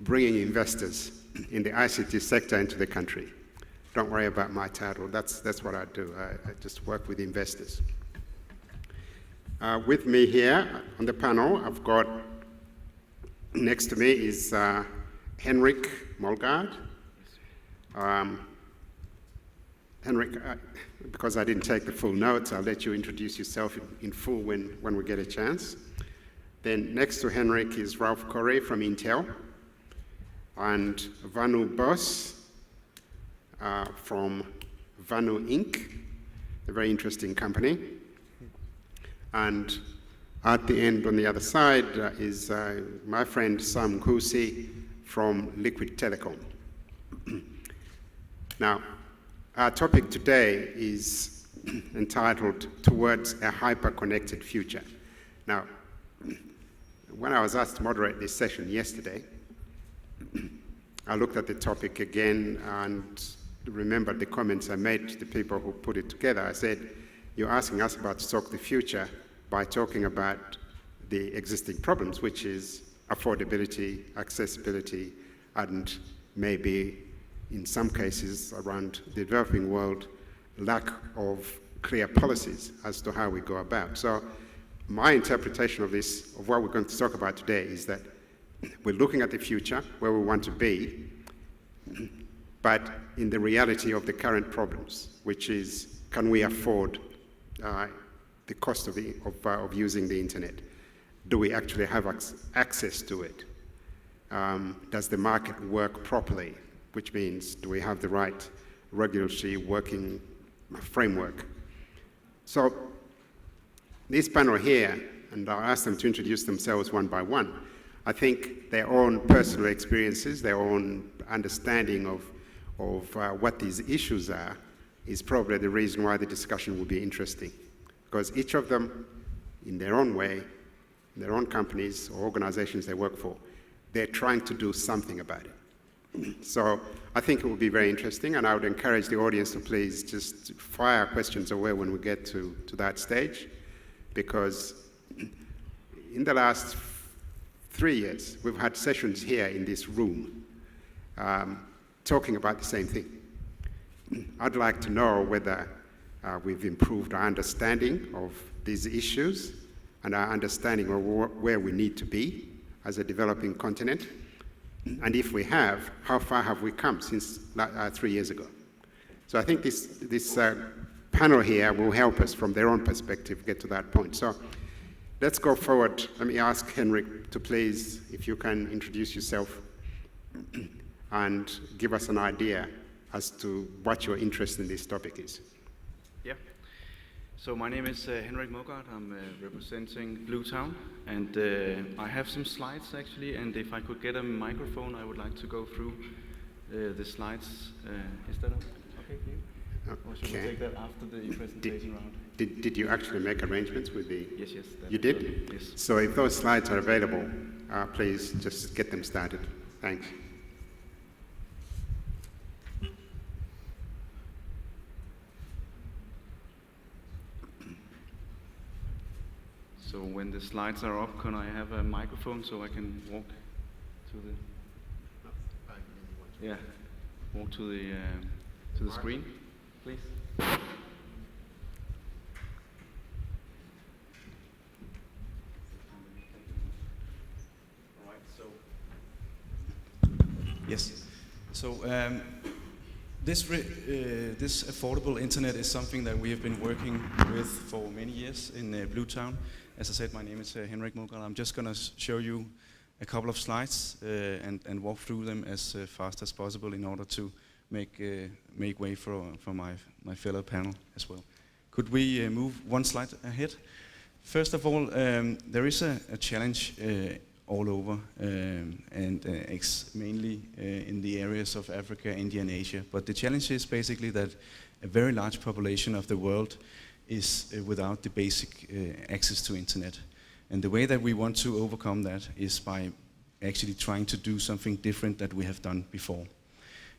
bringing investors in the ICT sector into the country. Don't worry about my title. That's what I do. I just work with investors. With me here on the panel, I've got next to me is Henrik Mølgaard. Henrik, because I didn't take the full notes, I'll let you introduce yourself in full when we get a chance. Then next to Henrik is Ralph Corey from Intel, and Vanu Bose from Vanu Inc., a very interesting company. And at the end, on the other side, is my friend Wangusi from Liquid Telecom. Now, our topic today is entitled Towards a Hyper-Connected Future. Now, when I was asked to moderate this session yesterday, I looked at the topic again and remembered the comments I made to the people who put it together. I said, you're asking us about to talk the future by talking about the existing problems, which is affordability, accessibility, and maybe in some cases around the developing world, lack of clear policies as to how we go about. So my interpretation of this, of what we're going to talk about today, is that we're looking at the future, where we want to be, but in the reality of the current problems, which is, can we afford the cost of using the internet? Do we actually have access to it? Does the market work properly? Which means, do we have the right regulatory working framework? So this panel here, and I'll ask them to introduce themselves one by one, I think their own personal experiences, their own understanding of what these issues are, is probably the reason why the discussion will be interesting. Because each of them, in their own way, in their own companies or organizations they work for, they're trying to do something about it. So I think it will be very interesting, and I would encourage the audience to please just fire questions away when we get to that stage, because in the last 3 years, we've had sessions here in this room talking about the same thing. I'd like to know whether we've improved our understanding of these issues and our understanding of where we need to be as a developing continent. And if we have, how far have we come since 3 years ago? So I think this panel here will help us from their own perspective get to that point. So let's go forward. Let me ask Henrik to please, if you can introduce yourself and give us an idea as to what your interest in this topic is. Yeah. So my name is Henrik Mølgaard. I'm representing Bluetown, and I have some slides actually, and if I could get a microphone, I would like to go through the slides. Is that okay for you? Okay. Or should we take that after the presentation round? Did you actually make arrangements with the... Yes. You did? Yes. So if those slides are available, please just get them started. Thanks. So when the slides are up, can I have a microphone so I can walk to the... Yeah, walk to the screen, please. All right, so... Yes. So this affordable internet is something that we have been working with for many years in Bluetown. As I said, my name is Henrik Mølgaard. I'm just going to show you a couple of slides and walk through them as fast as possible in order to make way for my fellow panel as well. Could we move one slide ahead? First of all, there is a challenge all over, and mainly in the areas of Africa, India, and Asia. But the challenge is basically that a very large population of the world is without the basic access to internet. And the way that we want to overcome that is by actually trying to do something different that we have done before.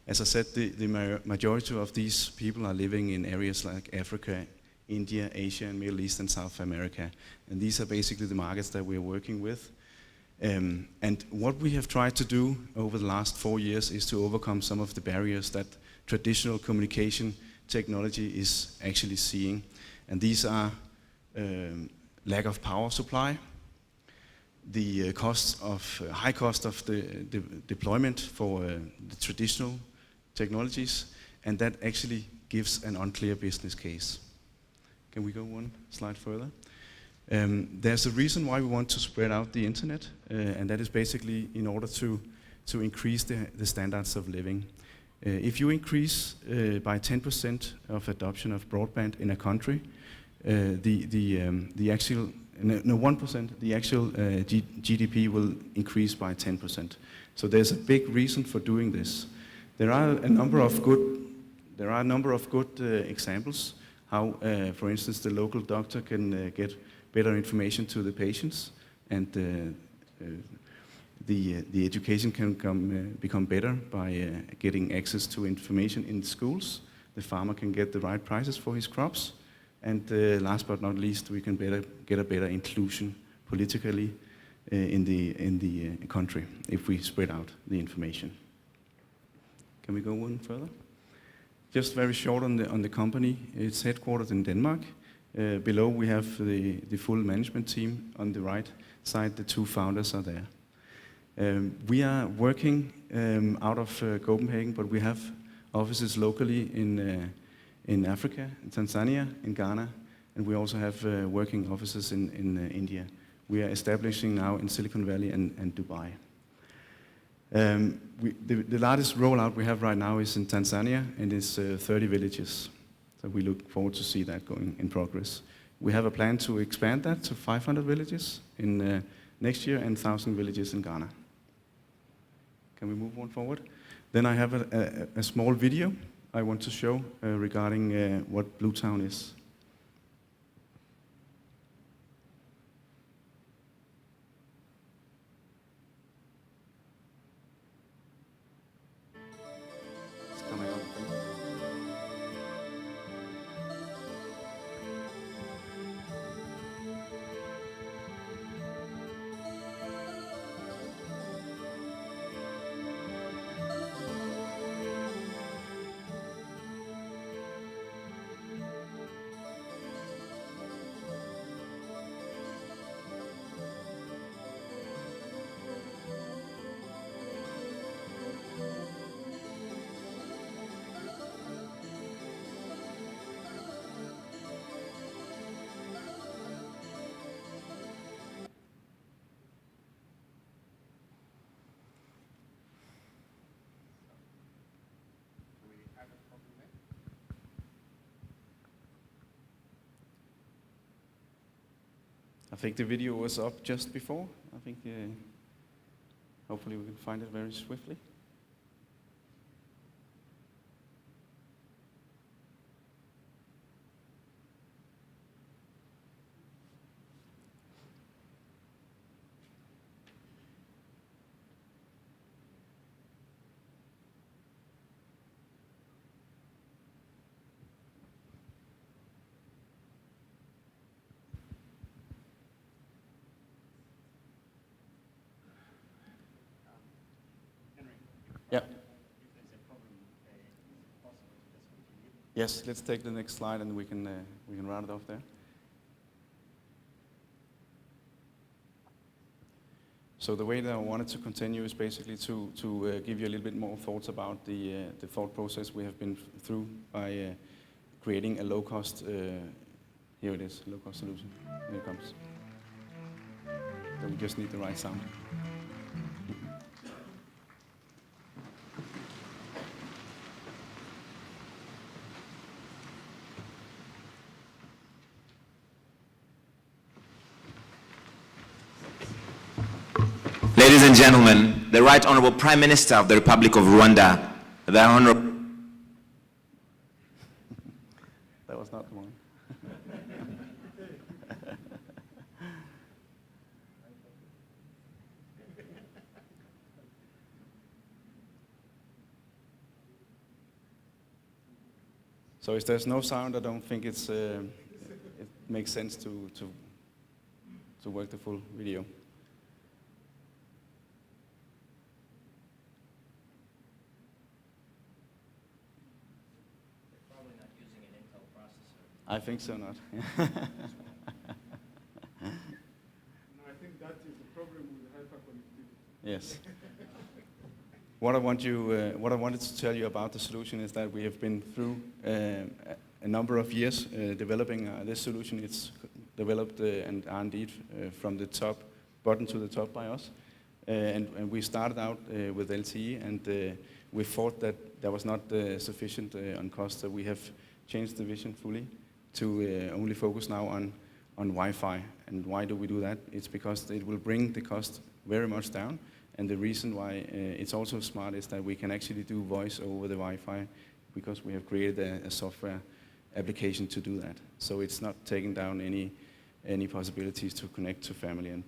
As I said, the majority of these people are living in areas like Africa, India, Asia, and Middle East and South America. And these are basically the markets that we're working with. And what we have tried to do over the last 4 years is to overcome some of the barriers that traditional communication technology is actually seeing. And these are lack of power supply, the high cost of the deployment for the traditional technologies, and that actually gives an unclear business case. Can we go one slide further? There's a reason why we want to spread out the internet, and that is basically in order to increase the standards of living. If you increase by 10% of adoption of broadband in a country, the actual 1%, the actual GDP will increase by 10%. So there's a big reason for doing this. There are a number of good examples how, for instance, the local doctor can get better information to the patients, and the education can become better by getting access to information in schools. The farmer can get the right prices for his crops. And last but not least, we can get a better inclusion politically in the country if we spread out the information. Can we go one further? Just very short on the company. It's headquartered in Denmark. Below we have the full management team. On the right side, the 2 founders are there. We are working out of Copenhagen, but we have offices locally in Africa, in Tanzania, in Ghana, and we also have working offices in India. We are establishing now in Silicon Valley and Dubai. The largest rollout we have right now is in Tanzania, and it's 30 villages. So we look forward to see that going in progress. We have a plan to expand that to 500 villages in next year and 1,000 villages in Ghana. Can we move on forward? Then I have a small video I want to show regarding what Bluetown is. It's coming up. I think the video was up just before. I think hopefully we can find it very swiftly. Yeah. Yes, let's take the next slide and we can round it off there. So the way that I wanted to continue is basically to give you a little bit more thoughts about the thought process we have been through by creating a low-cost, here it is, low-cost solution. Here it comes. So we just need the right sound. Ladies and gentlemen, the Right Honorable Prime Minister of the Republic of Rwanda, the Honorable... That was not the one. So if there's no sound, I don't think it's makes sense to work the full video. Probably not using an Intel processor. I think so not. No, I think that is the problem with hyperconnectivity. Yes. What I wanted to tell you about the solution is that we have been through a number of years developing this solution. It's developed and R&D'd from the top bottom to the top by us. And we started out with LTE, and we thought that that was not sufficient on cost, so we have changed the vision fully to only focus now on Wi-Fi. And why do we do that? It's because it will bring the cost very much down. And the reason why it's also smart is that we can actually do voice over the Wi-Fi because we have created a software application to do that. So it's not taking down any possibilities to connect to family and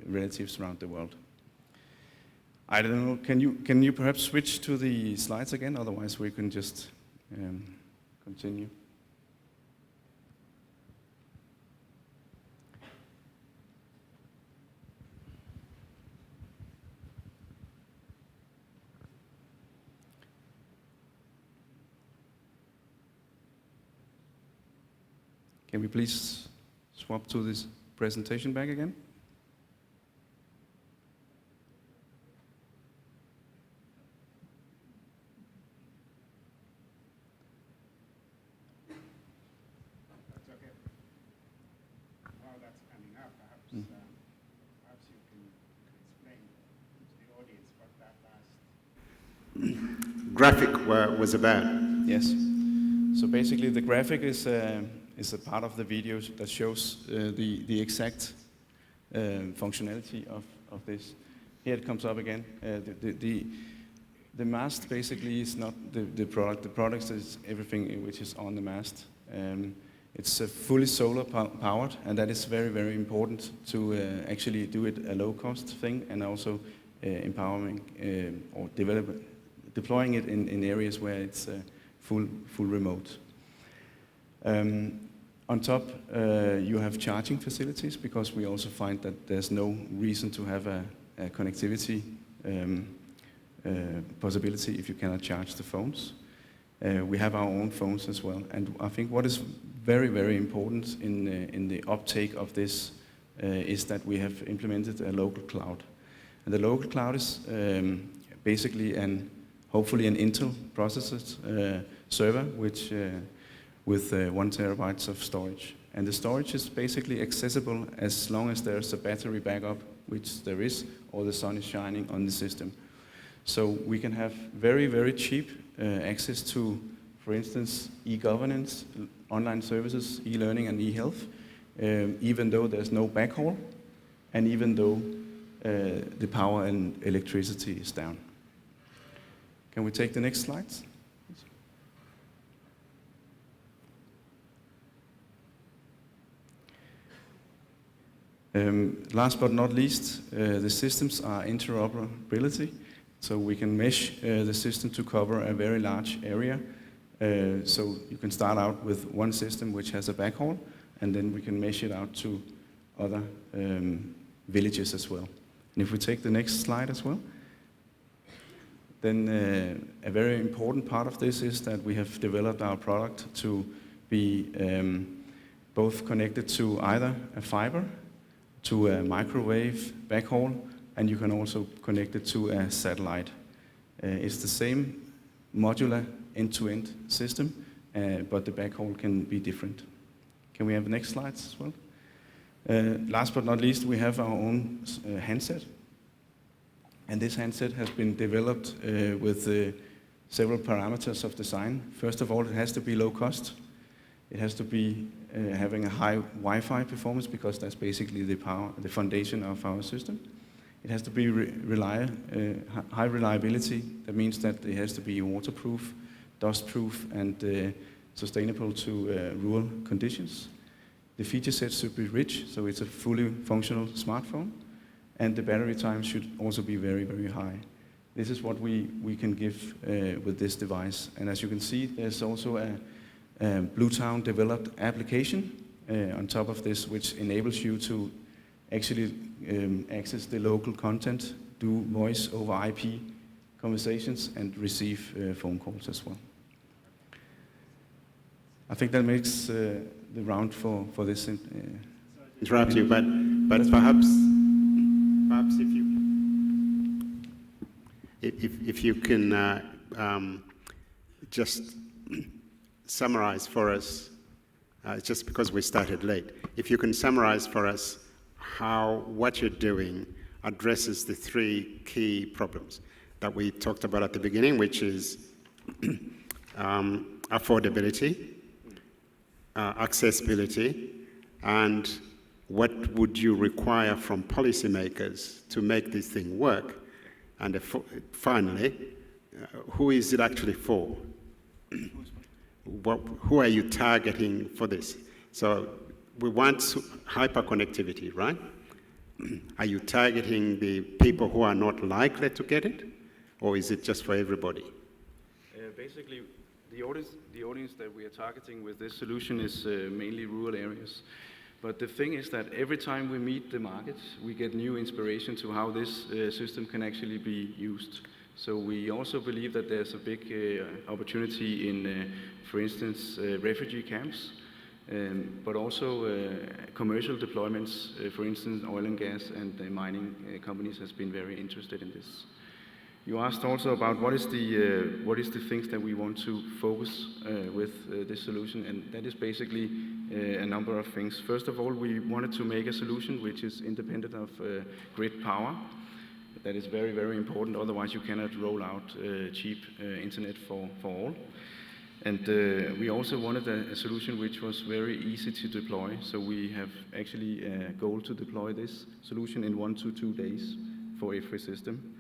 relatives around the world. I don't know, can you perhaps switch to the slides again? Otherwise we can just continue. Can we please swap to this presentation back again? That's okay. While that's coming up, perhaps you can explain to the audience what that last graphic was about. Yes. So basically the graphic is a part of the video that shows the exact functionality of this. Here it comes up again. The mast basically is not the product. The product is everything which is on the mast. It's fully solar powered, and that is very, very important to actually do it a low-cost thing, and also empowering or deploying it in areas where it's full remote. On top, you have charging facilities, because we also find that there's no reason to have a connectivity possibility if you cannot charge the phones. We have our own phones as well, and I think what is very, very important in the uptake of this is that we have implemented a local cloud. And the local cloud is basically hopefully an Intel processor server, which with 1 terabyte of storage. And the storage is basically accessible as long as there's a battery backup, which there is, or the sun is shining on the system. So we can have very, very cheap access to, for instance, e-governance, online services, e-learning and e-health, even though there's no backhaul, and even though the power and electricity is down. Can we take the next slides? Last but not least, the systems are interoperability. So we can mesh the system to cover a very large area. So you can start out with one system which has a backhaul, and then we can mesh it out to other villages as well. And if we take the next slide as well, then a very important part of this is that we have developed our product to be both connected to either a fiber, to a microwave backhaul, and you can also connect it to a satellite. It's the same modular end-to-end system, but the backhaul can be different. Can we have the next slides as well? Last but not least, we have our own handset. And this handset has been developed with several parameters of design. First of all, it has to be low cost. It has to be having a high Wi-Fi performance, because that's basically the foundation of our system. It has to be high reliability. That means that it has to be waterproof, dustproof, and sustainable to rural conditions. The feature set should be rich, so it's a fully functional smartphone. And the battery time should also be very, very high. This is what we can give with this device. And as you can see, there's also Bluetown developed application on top of this, which enables you to actually access the local content, do voice over IP conversations, and receive phone calls as well. I think that makes the round for this. Interrupt you, but perhaps if you can just summarize for us, just because we started late, if you can summarize for us how what you're doing addresses the three key problems that we talked about at the beginning, which is affordability, accessibility, and what would you require from policymakers to make this thing work? And finally, who is it actually for? Who are you targeting for this? So we want hyperconnectivity, right? Are you targeting the people who are not likely to get it? Or is it just for everybody? Basically, the audience that we are targeting with this solution is mainly rural areas. But the thing is that every time we meet the market, we get new inspiration to how this system can actually be used. So we also believe that there's a big opportunity in, for instance, refugee camps, but also commercial deployments. For instance, oil and gas and mining companies has been very interested in this. You asked also about what is the things that we want to focus with this solution, and that is basically a number of things. First of all, we wanted to make a solution which is independent of grid power. That is very, very important, otherwise you cannot roll out cheap internet for all. And we also wanted a solution which was very easy to deploy, so we have actually a goal to deploy this solution in 1 to 2 days for every system.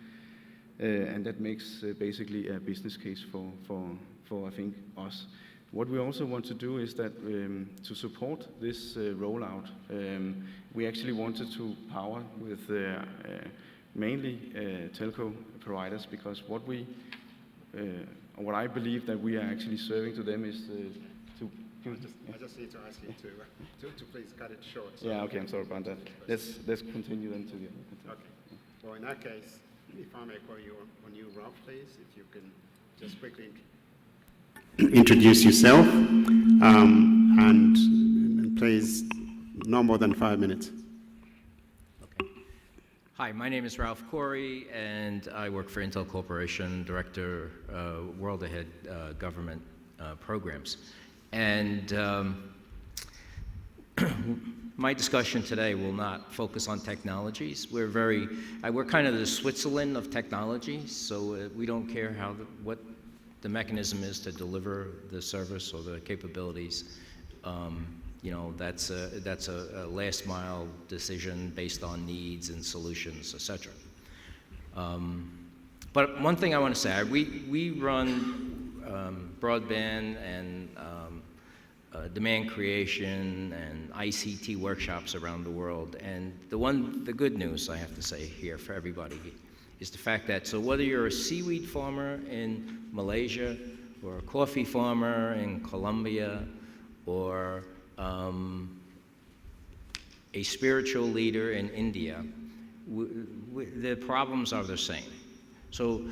And that makes basically a business case for I think, us. What we also want to do is that to support this rollout, we actually wanted to power with mainly telco providers, because what I believe that we are actually serving to them is to... I just need to ask you to please cut it short. So yeah, okay, I'm sorry about that. Let's continue then to the... Okay. Well, in that case, if I may call you on you, Ralph, please, if you can just quickly introduce yourself, and please, no more than 5 minutes. Okay. Hi, my name is Ralph Corey, and I work for Intel Corporation, Director, World Ahead Government Programs. And my discussion today will not focus on technologies. We're kind of the Switzerland of technology, so we don't care what the mechanism is to deliver the service or the capabilities. You know, that's a last mile decision based on needs and solutions, etc. But one thing I want to say, we run broadband and demand creation and ICT workshops around the world. And the good news I have to say here for everybody is the fact that, so whether you're a seaweed farmer in Malaysia or a coffee farmer in Colombia or a spiritual leader in India, the problems are the same. So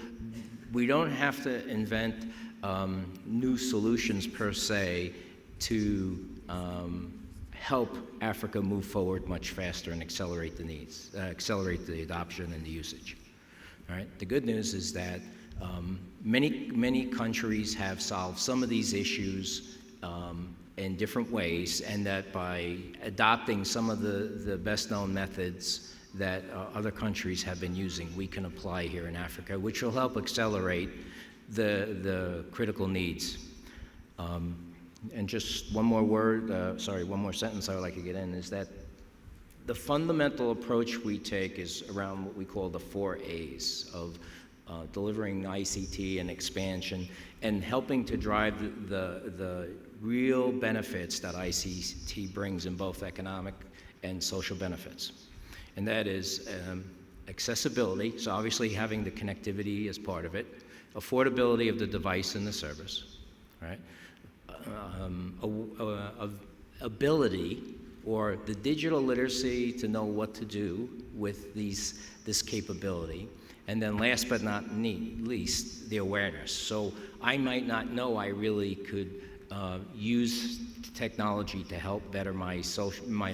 we don't have to invent new solutions per se to help Africa move forward much faster and accelerate the needs, accelerate the adoption and the usage. All right. The good news is that many countries have solved some of these issues in different ways, and that by adopting some of the best-known methods that other countries have been using, we can apply here in Africa, which will help accelerate the critical needs. And just one more word, one more sentence I would like to get in, is that the fundamental approach we take is around what we call the 4 A's of delivering ICT and expansion and helping to drive the real benefits that ICT brings in both economic and social benefits. And that is accessibility, so obviously having the connectivity as part of it, affordability of the device and the service, right? ability or the digital literacy to know what to do with this capability. And then last but not least, the awareness. So I might not know I really could use technology to help better my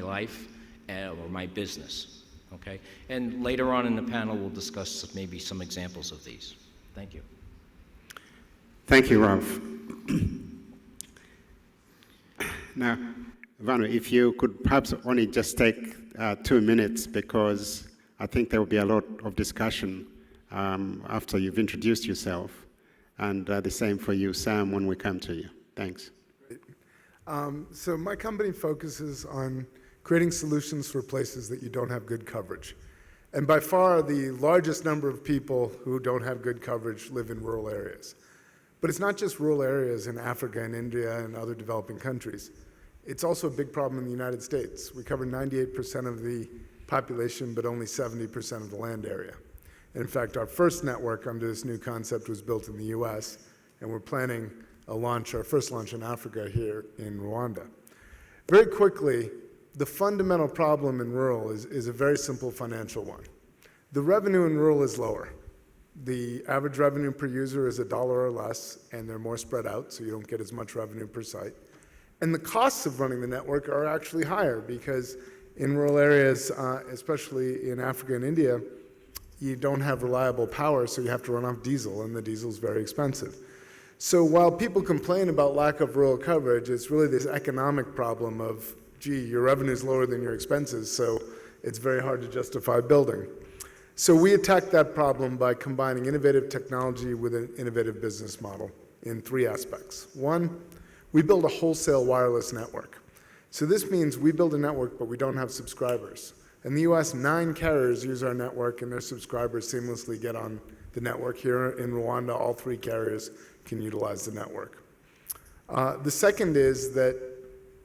life or my business, okay? And later on in the panel, we'll discuss maybe some examples of these. Thank you. Thank you, Ralph. Now, Vanu, if you could perhaps only just take 2 minutes, because I think there will be a lot of discussion after you've introduced yourself, and the same for you, Sam, when we come to you. Thanks. So my company focuses on creating solutions for places that you don't have good coverage. And by far, the largest number of people who don't have good coverage live in rural areas. But it's not just rural areas in Africa and India and other developing countries. It's also a big problem in the United States. We cover 98% of the population, but only 70% of the land area. And in fact, our first network under this new concept was built in the US, and we're planning our first launch in Africa here in Rwanda. Very quickly, the fundamental problem in rural is a very simple financial one. The revenue in rural is lower. The average revenue per user is $1 or less, and they're more spread out, so you don't get as much revenue per site. And the costs of running the network are actually higher, because in rural areas, especially in Africa and India, you don't have reliable power, so you have to run off diesel, and the diesel is very expensive. So while people complain about lack of rural coverage, it's really this economic problem of, gee, your revenue is lower than your expenses, so it's very hard to justify building. So we attack that problem by combining innovative technology with an innovative business model in 3 aspects. 1, we build a wholesale wireless network. So this means we build a network, but we don't have subscribers. In the US, 9 carriers use our network, and their subscribers seamlessly get on the network. Here in Rwanda, all 3 carriers can utilize the network. The second is that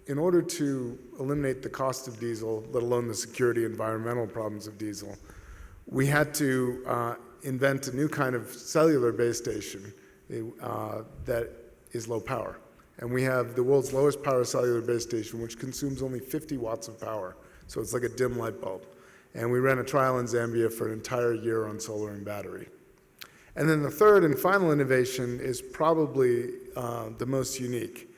in order to eliminate the cost of diesel, let alone the security environmental problems of diesel, we had to invent a new kind of cellular base station that is low power. And we have the world's lowest power cellular base station, which consumes only 50 watts of power. So it's like a dim light bulb. And we ran a trial in Zambia for an entire year on solar and battery. And then the third and final innovation is probably the most unique.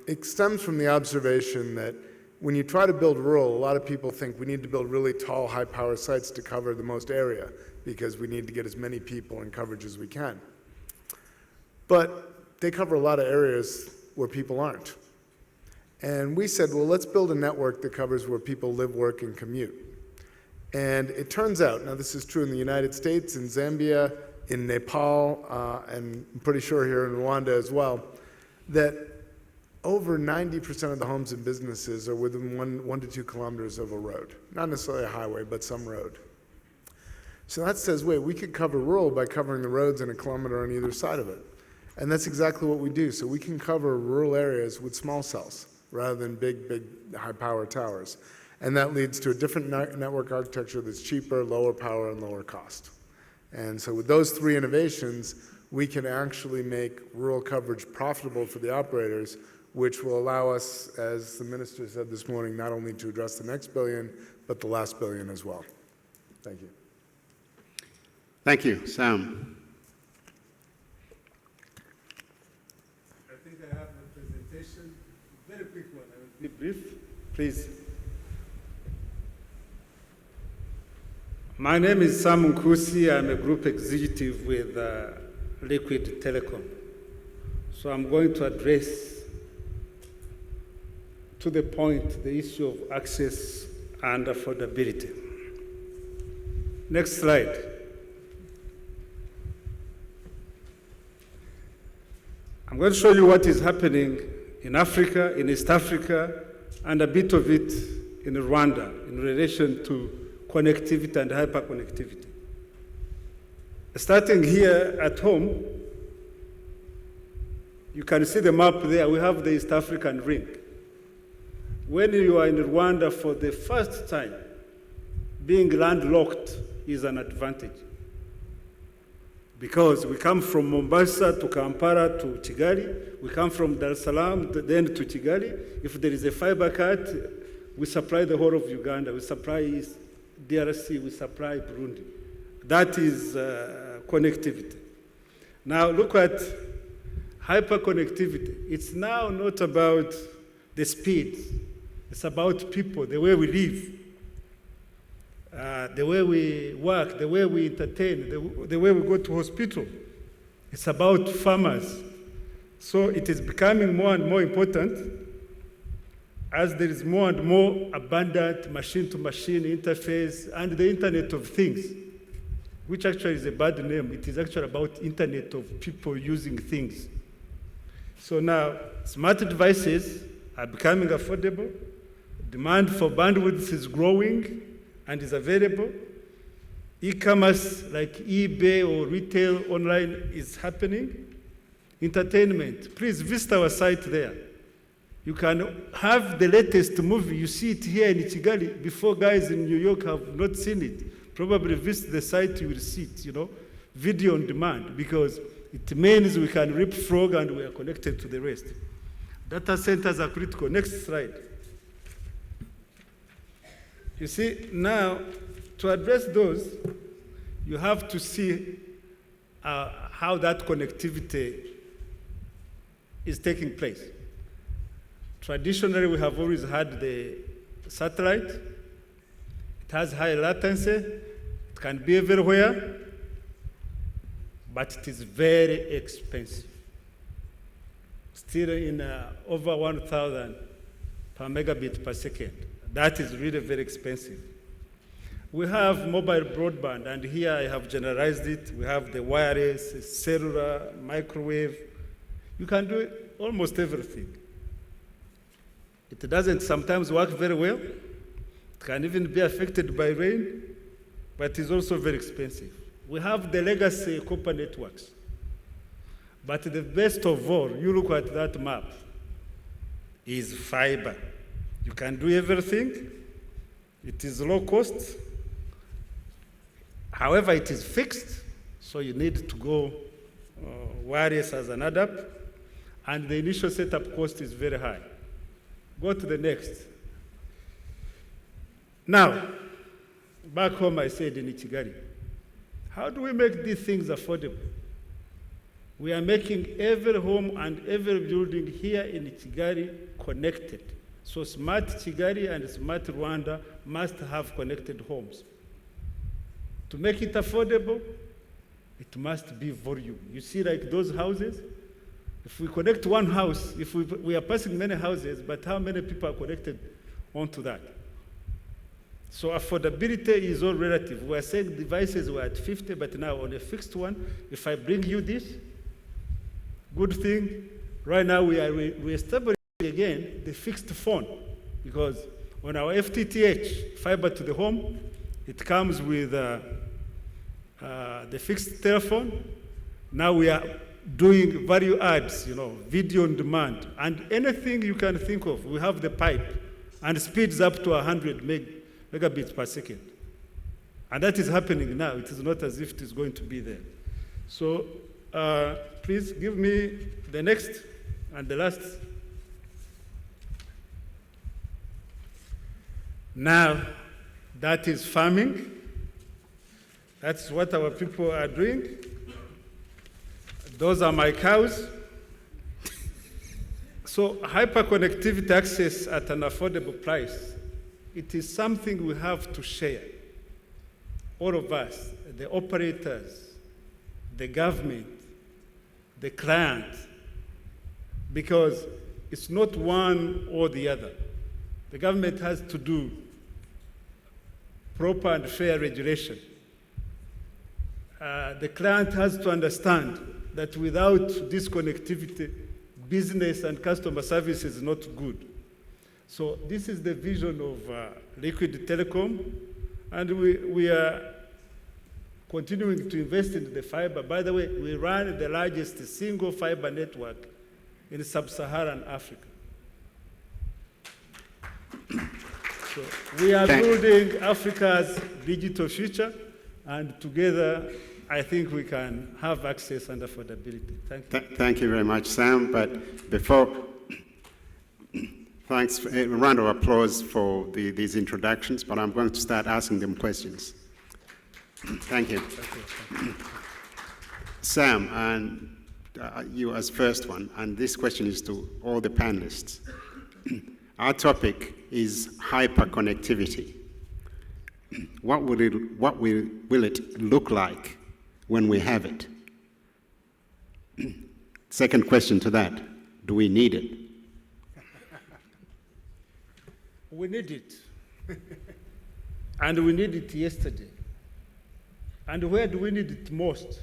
It stems from the observation that when you try to build rural, a lot of people think we need to build really tall, high-power sites to cover the most area because we need to get as many people in coverage as we can. But they cover a lot of areas where people aren't. And we said, well, let's build a network that covers where people live, work, and commute. And it turns out, now this is true in the United States, in Zambia, in Nepal, and I'm pretty sure here in Rwanda as well, that over 90% of the homes and businesses are within 1 to 2 kilometers of a road. Not necessarily a highway, but some road. So that says, wait, we could cover rural by covering the roads in a kilometer on either side of it. And that's exactly what we do. So we can cover rural areas with small cells rather than big high-power towers. And that leads to a different network architecture that's cheaper, lower power, and lower cost. And so with those 3 innovations, we can actually make rural coverage profitable for the operators, which will allow us, as the minister said this morning, not only to address the next billion, but the last billion as well. Thank you. Thank you. Sam. I think I have a presentation, very quick one. I will be brief, please. My name is Sam Wangusi. I'm a group executive with Liquid Telecom. So I'm going to address to the point the issue of access and affordability. Next slide. I'm going to show you what is happening in Africa, in East Africa, and a bit of it in Rwanda in relation to connectivity and hyperconnectivity. Starting here at home, you can see the map there. We have the East African ring. When you are in Rwanda for the first time, being landlocked is an advantage. Because we come from Mombasa to Kampala to Kigali, we come from Dar es Salaam then to Kigali. If there is a fiber cut, we supply the whole of Uganda, we supply DRC, we supply Burundi. That is connectivity. Now look at hyperconnectivity. It's now not about the speed, it's about people, the way we live. The way we work, the way we entertain, the way we go to hospital. It's about farmers. So it is becoming more and more important as there is more and more abundant machine-to-machine interface and the Internet of Things, which actually is a bad name. It is actually about Internet of people using things. So now, smart devices are becoming affordable. Demand for bandwidth is growing and is available. E-commerce like eBay or retail online is happening. Entertainment, please visit our site there. You can have the latest movie, you see it here in Kigali before guys in New York have not seen it. Probably visit the site, you will see it, video on demand, because it means we can leapfrog and we are connected to the rest. Data centers are critical. Next slide. You see, now, to address those, you have to see how that connectivity is taking place. Traditionally, we have always had the satellite. It has high latency. It can be everywhere, but it is very expensive. Still in over 1,000 per megabit per second. That is really very expensive. We have mobile broadband, and here I have generalized it. We have the wireless, cellular, microwave. You can do almost everything. It doesn't sometimes work very well. It can even be affected by rain, but it's also very expensive. We have the legacy copper networks. But the best of all, you look at that map, is fiber. You can do everything. It is low cost. However, it is fixed, so you need to go wireless as an adapt, and the initial setup cost is very high. Go to the next. Now, back home I said in Kigali, how do we make these things affordable? We are making every home and every building here in Kigali connected. So Smart Kigali and Smart Rwanda must have connected homes. To make it affordable, it must be volume. You see, like those houses, if we connect one house, if we are passing many houses, but how many people are connected onto that? So affordability is all relative. We are saying devices were at 50, but now on a fixed one, if I bring you this, good thing, right now we are reestablishing again the fixed phone, because on our FTTH, fiber to the home, it comes with the fixed telephone. Now we are doing value adds, video on demand, and anything you can think of. We have the pipe, and speeds up to 100 megabits per second. And that is happening now. It is not as if it is going to be there. So please give me the next and the last. Now, that is farming. That's what our people are doing. Those are my cows. So hyperconnectivity access at an affordable price, it is something we have to share. All of us, the operators, the government, the client, because it's not one or the other. The government has to do proper and fair regulation. The client has to understand that without this connectivity, business and customer service is not good. So this is the vision of Liquid Telecom, and we are continuing to invest in the fiber. By the way, we run the largest single fiber network in sub-Saharan Africa. So we are building Africa's digital future, and together I think we can have access and affordability. Thank you. Thank you very much, Sam. But before, thanks, a round of applause for these introductions, but I'm going to start asking them questions. Thank you. Sam, and you as first one, and this question is to all the panelists. Our topic is hyperconnectivity. What will it look like when we have it? Second question to that, do we need it? We need it. And we need it yesterday. And where do we need it most?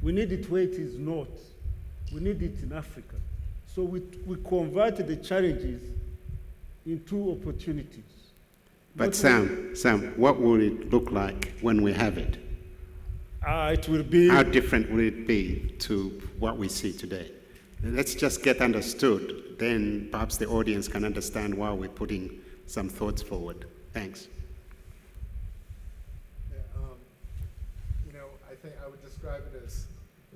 We need it where it is not. We need it in Africa. So we convert the challenges into opportunities. But Sam, what will it look like when we have it? It will be... How different will it be to what we see today? Let's just get understood. Then perhaps the audience can understand why we're putting some thoughts forward. Thanks. I think I would describe it as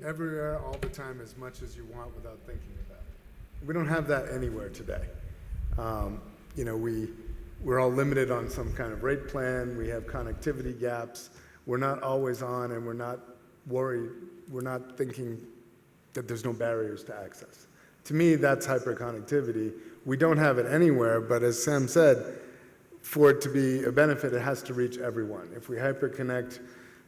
everywhere, all the time, as much as you want without thinking about it. We don't have that anywhere today. We're all limited on some kind of rate plan. We have connectivity gaps. We're not always on, and we're not worried. We're not thinking that there's no barriers to access. To me, that's hyperconnectivity. We don't have it anywhere, but as Sam said, for it to be a benefit, it has to reach everyone. If we hyperconnect,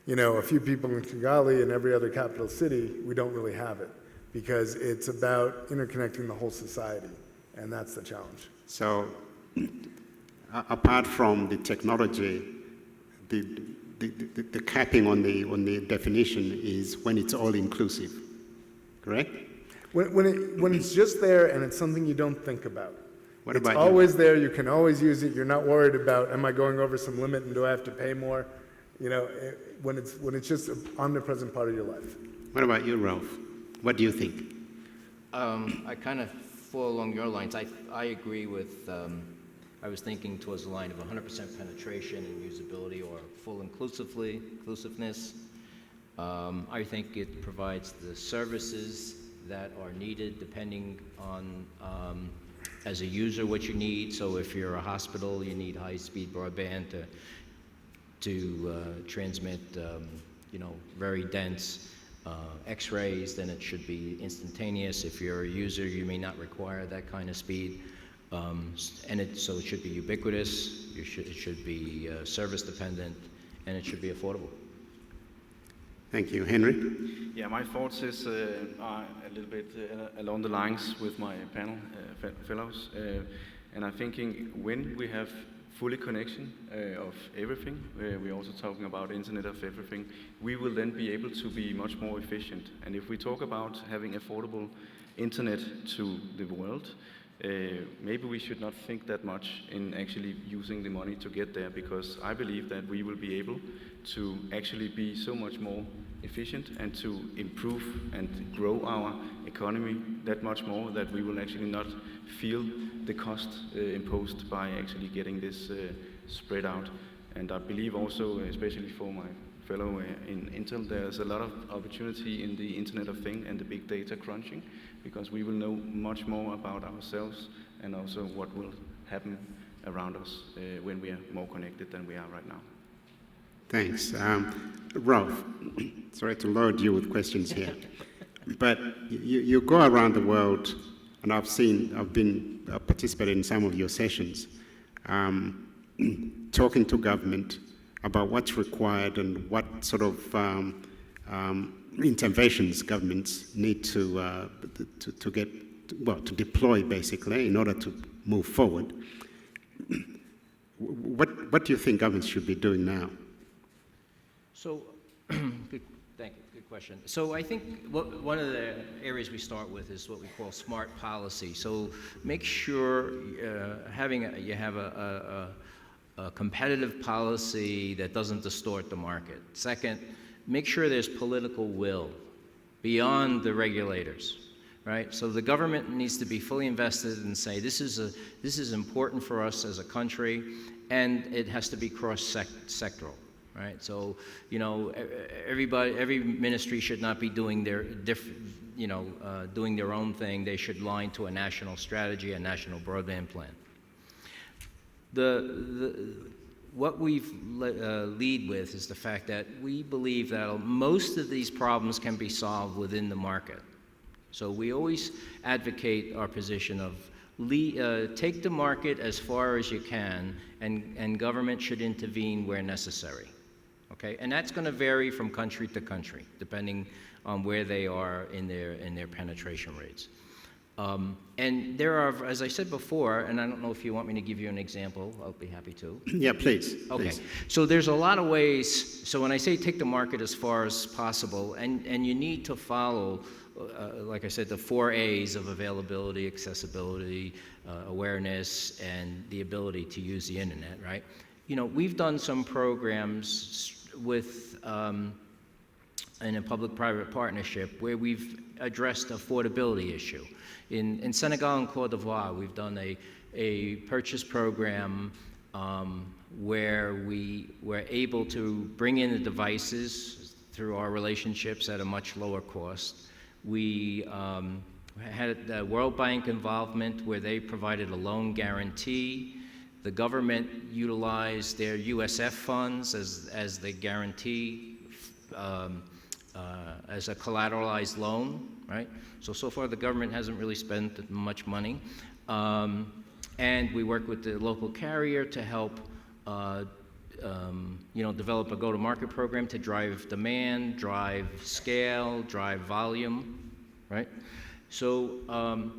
a few people in Kigali and every other capital city, we don't really have it, because it's about interconnecting the whole society, and that's the challenge. So, apart from the technology, the capping on the definition is when it's all inclusive, correct? When it's just there and it's something you don't think about. What it's about always you? there, you can always use it, you're not worried about, am I going over some limit and do I have to pay more? When it's just an omnipresent part of your life. What about you, Ralph? What do you think? I kind of fall along your lines. I agree with, I was thinking towards the line of 100% penetration and usability or full inclusiveness. I think it provides the services that are needed depending on, as a user, what you need. So if you're a hospital, you need high-speed broadband to transmit, very dense X-rays, then it should be instantaneous. If you're a user, you may not require that kind of speed. So it should be ubiquitous, it should be service dependent, and it should be affordable. Thank you. Henrik? Yeah, my thoughts are a little bit along the lines with my panel fellows. And I'm thinking when we have fully connection of everything, we're also talking about Internet of Everything, we will then be able to be much more efficient. And if we talk about having affordable Internet to the world, maybe we should not think that much in actually using the money to get there, because I believe that we will be able to actually be so much more efficient and to improve and grow our economy that much more that we will actually not feel the cost imposed by actually getting this spread out. And I believe also, especially for my fellow in Intel, there's a lot of opportunity in the Internet of Things and the big data crunching, because we will know much more about ourselves and also what will happen around us when we are more connected than we are right now. Thanks. Ralph, sorry to load you with questions here, but you go around the world, and I've been participating in some of your sessions, talking to government about what's required and what sort of interventions governments need to deploy, basically, in order to move forward. What do you think governments should be doing now? So, thank you, good question. So I think one of the areas we start with is what we call smart policy. So make sure you have a competitive policy that doesn't distort the market. Second, make sure there's political will beyond the regulators, right? So the government needs to be fully invested and say, this is important for us as a country, and it has to be cross-sectoral, right? So, you know, every ministry should not be doing their doing their own thing. They should align to a national strategy, a national broadband plan. What we lead with is the fact that we believe that most of these problems can be solved within the market. So we always advocate our position of take the market as far as you can, and government should intervene where necessary. Okay, and that's going to vary from country to country, depending on where they are in their penetration rates. And there are, as I said before, and I don't know if you want me to give you an example, I'll be happy to. Yeah, please. Okay, please. So there's a lot of ways, so when I say take the market as far as possible, and you need to follow, like I said, the 4 A's of availability, accessibility, awareness, and the ability to use the internet, right? You know, we've done some programs with, in a public-private partnership where we've addressed affordability issue. In Senegal and Côte d'Ivoire, we've done a purchase program where we were able to bring in the devices through our relationships at a much lower cost. We had the World Bank involvement where they provided a loan guarantee. The government utilized their USF funds as the guarantee, as a collateralized loan, right? So far the government hasn't really spent much money. And we work with the local carrier to help develop a go-to-market program to drive demand, drive scale, drive volume, right? So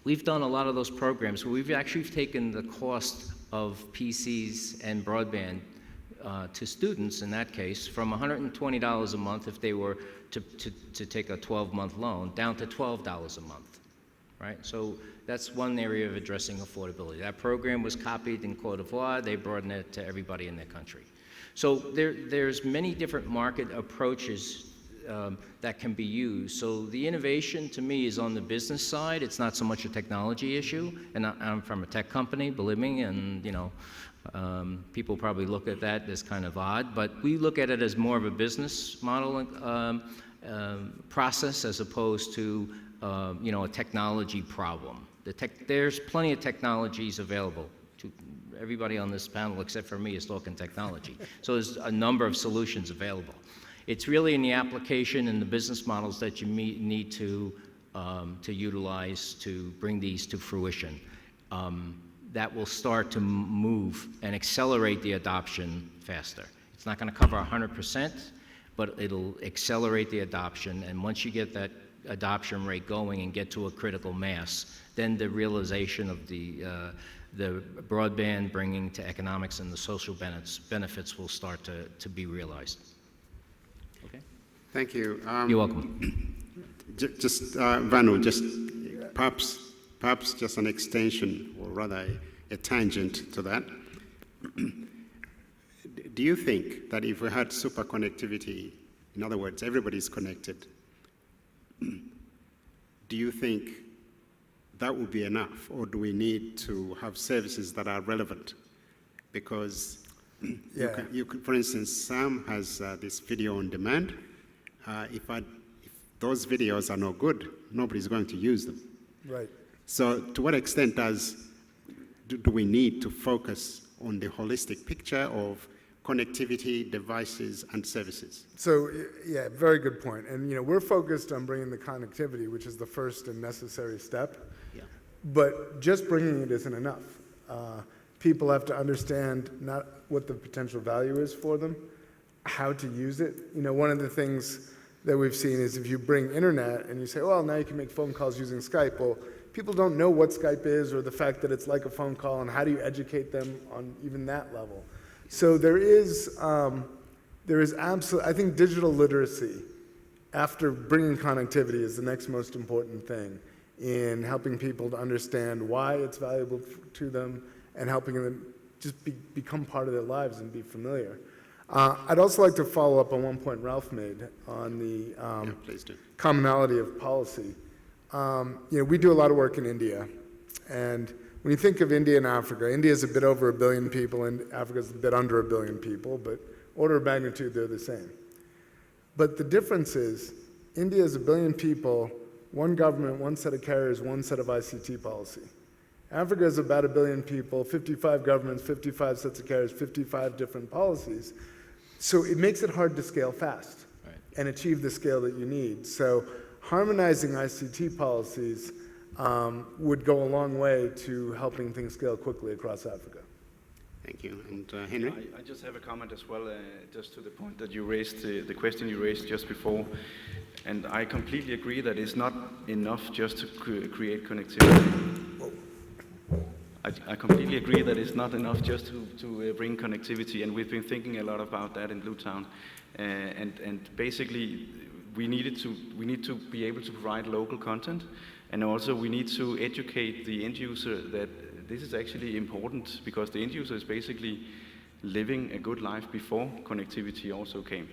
we've done a lot of those programs. We've actually taken the cost of PCs and broadband to students, in that case, from $120 a month if they were to take a 12-month loan, down to $12 a month, right? So that's one area of addressing affordability. That program was copied in Côte d'Ivoire. They broadened it to everybody in their country. So there's many different market approaches that can be used. So the innovation, to me, is on the business side. It's not so much a technology issue. And I'm from a tech company, believe me, and, you know, people probably look at that as kind of odd, but we look at it as more of a business model process as opposed to a technology problem. There's plenty of technologies available. Everybody on this panel, except for me, is talking technology. So there's a number of solutions available. It's really in the application and the business models that you need to utilize to bring these to fruition. That will start to move and accelerate the adoption faster. It's not going to cover 100%, but it'll accelerate the adoption. And once you get that adoption rate going and get to a critical mass, then the realization of the broadband bringing to economics and the social benefits will start to be realized. Okay? Thank you. You're welcome. Vanu, perhaps just an extension, or rather a tangent to that. Do you think that if we had super connectivity, in other words, everybody's connected, do you think that would be enough, or do we need to have services that are relevant? Because you could, for instance, Sam has this video on demand. If those videos are no good, nobody's going to use them. Right. So to what extent do we need to focus on the holistic picture of connectivity, devices, and services? So, yeah, very good point. And, we're focused on bringing the connectivity, which is the first and necessary step. Yeah. But just bringing it isn't enough. People have to understand not what the potential value is for them, how to use it. One of the things that we've seen is if you bring internet and you say, well, now you can make phone calls using Skype. Well, people don't know what Skype is or the fact that it's like a phone call, and how do you educate them on even that level? So there is absolutely, I think digital literacy, after bringing connectivity, is the next most important thing in helping people to understand why it's valuable to them and helping them just become part of their lives and be familiar. I'd also like to follow up on one point Ralph made on the please do. Commonality of policy. We do a lot of work in India, and when you think of India and Africa, India is a bit over 1 billion people, and Africa is a bit under 1 billion people, but order of magnitude, they're the same. But the difference is, India is 1 billion people, one government, one set of carriers, one set of ICT policy. Africa is about 1 billion people, 55 governments, 55 sets of carriers, 55 different policies. So it makes it hard to scale fast and achieve the scale that you need. So harmonizing ICT policies would go a long way to helping things scale quickly across Africa. Thank you. And Henrik? I just have a comment as well, just to the point that you raised, the question you raised just before. And I completely agree that it's not enough just to create connectivity. I completely agree that it's not enough just to bring connectivity, and we've been thinking a lot about that in Bluetown. And basically, we need to be able to provide local content, and also we need to educate the end user that this is actually important, because the end user is basically living a good life before connectivity also came.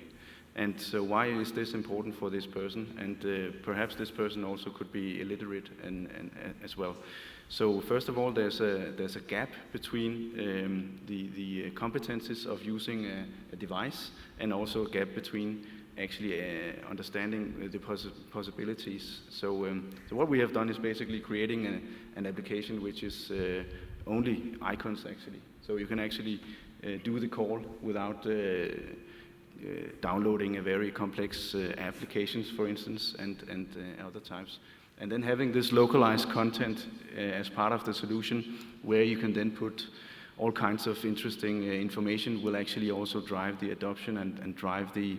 And so why is this important for this person? And perhaps this person also could be illiterate and as well. So first of all, there's a gap between the competencies of using a device, and also a gap between actually understanding the possibilities. So what we have done is basically creating an application which is only icons actually. So you can actually do the call without downloading a very complex applications, for instance, and other types. And then having this localized content as part of the solution, where you can then put all kinds of interesting information, will actually also drive the adoption and drive the,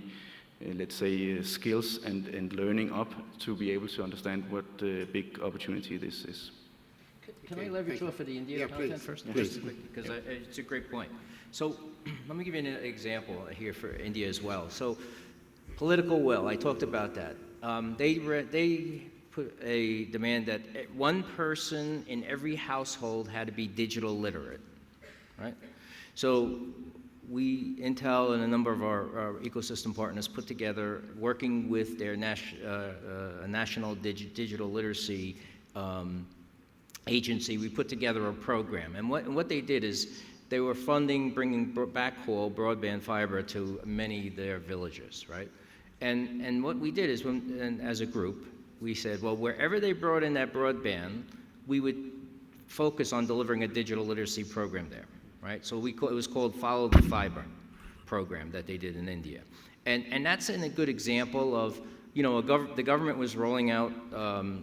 let's say, skills and learning up to be able to understand what big opportunity this is. Can I leverage off of the India content first? Please. Because it's a great point. So let me give you an example here for India as well. So political will, I talked about that. They put a demand that one person in every household had to be digital literate, right? So we, Intel and a number of our ecosystem partners, put together, working with their national digital literacy agency, we put together a program. And what they did is they were funding bringing backhaul broadband fiber to many of their villages, right? And what we did is, as a group, we said, well, wherever they brought in that broadband, we would focus on delivering a digital literacy program there, right? So it was called Follow the Fiber program that they did in India. And that's a good example of, you know, the government was rolling out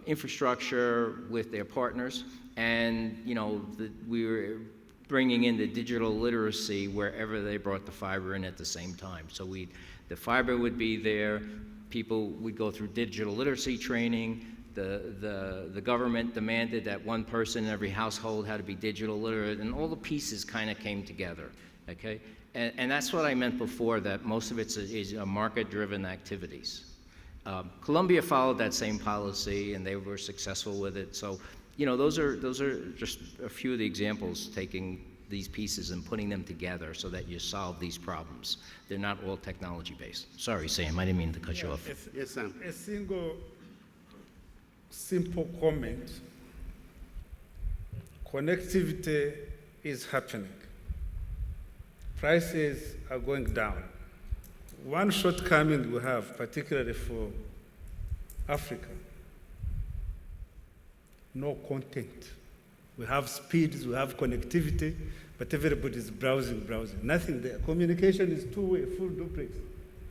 infrastructure with their partners, and, you know, we were bringing in the digital literacy wherever they brought the fiber in at the same time. So the fiber would be there, people would go through digital literacy training, the government demanded that one person in every household had to be digital literate, and all the pieces kind of came together, okay? And that's what I meant before, that most of it is market-driven activities. Colombia followed that same policy, and they were successful with it. So, you know, those are just a few of the examples, taking these pieces and putting them together so that you solve these problems. They're not all technology-based. Sorry, Sam, I didn't mean to cut you off. Yes, Sam. A single simple comment. Connectivity is happening. Prices are going down. One shortcoming we have, particularly for Africa, no content. We have speeds, we have connectivity, but everybody's browsing. Nothing there. Communication is two-way, full duplex.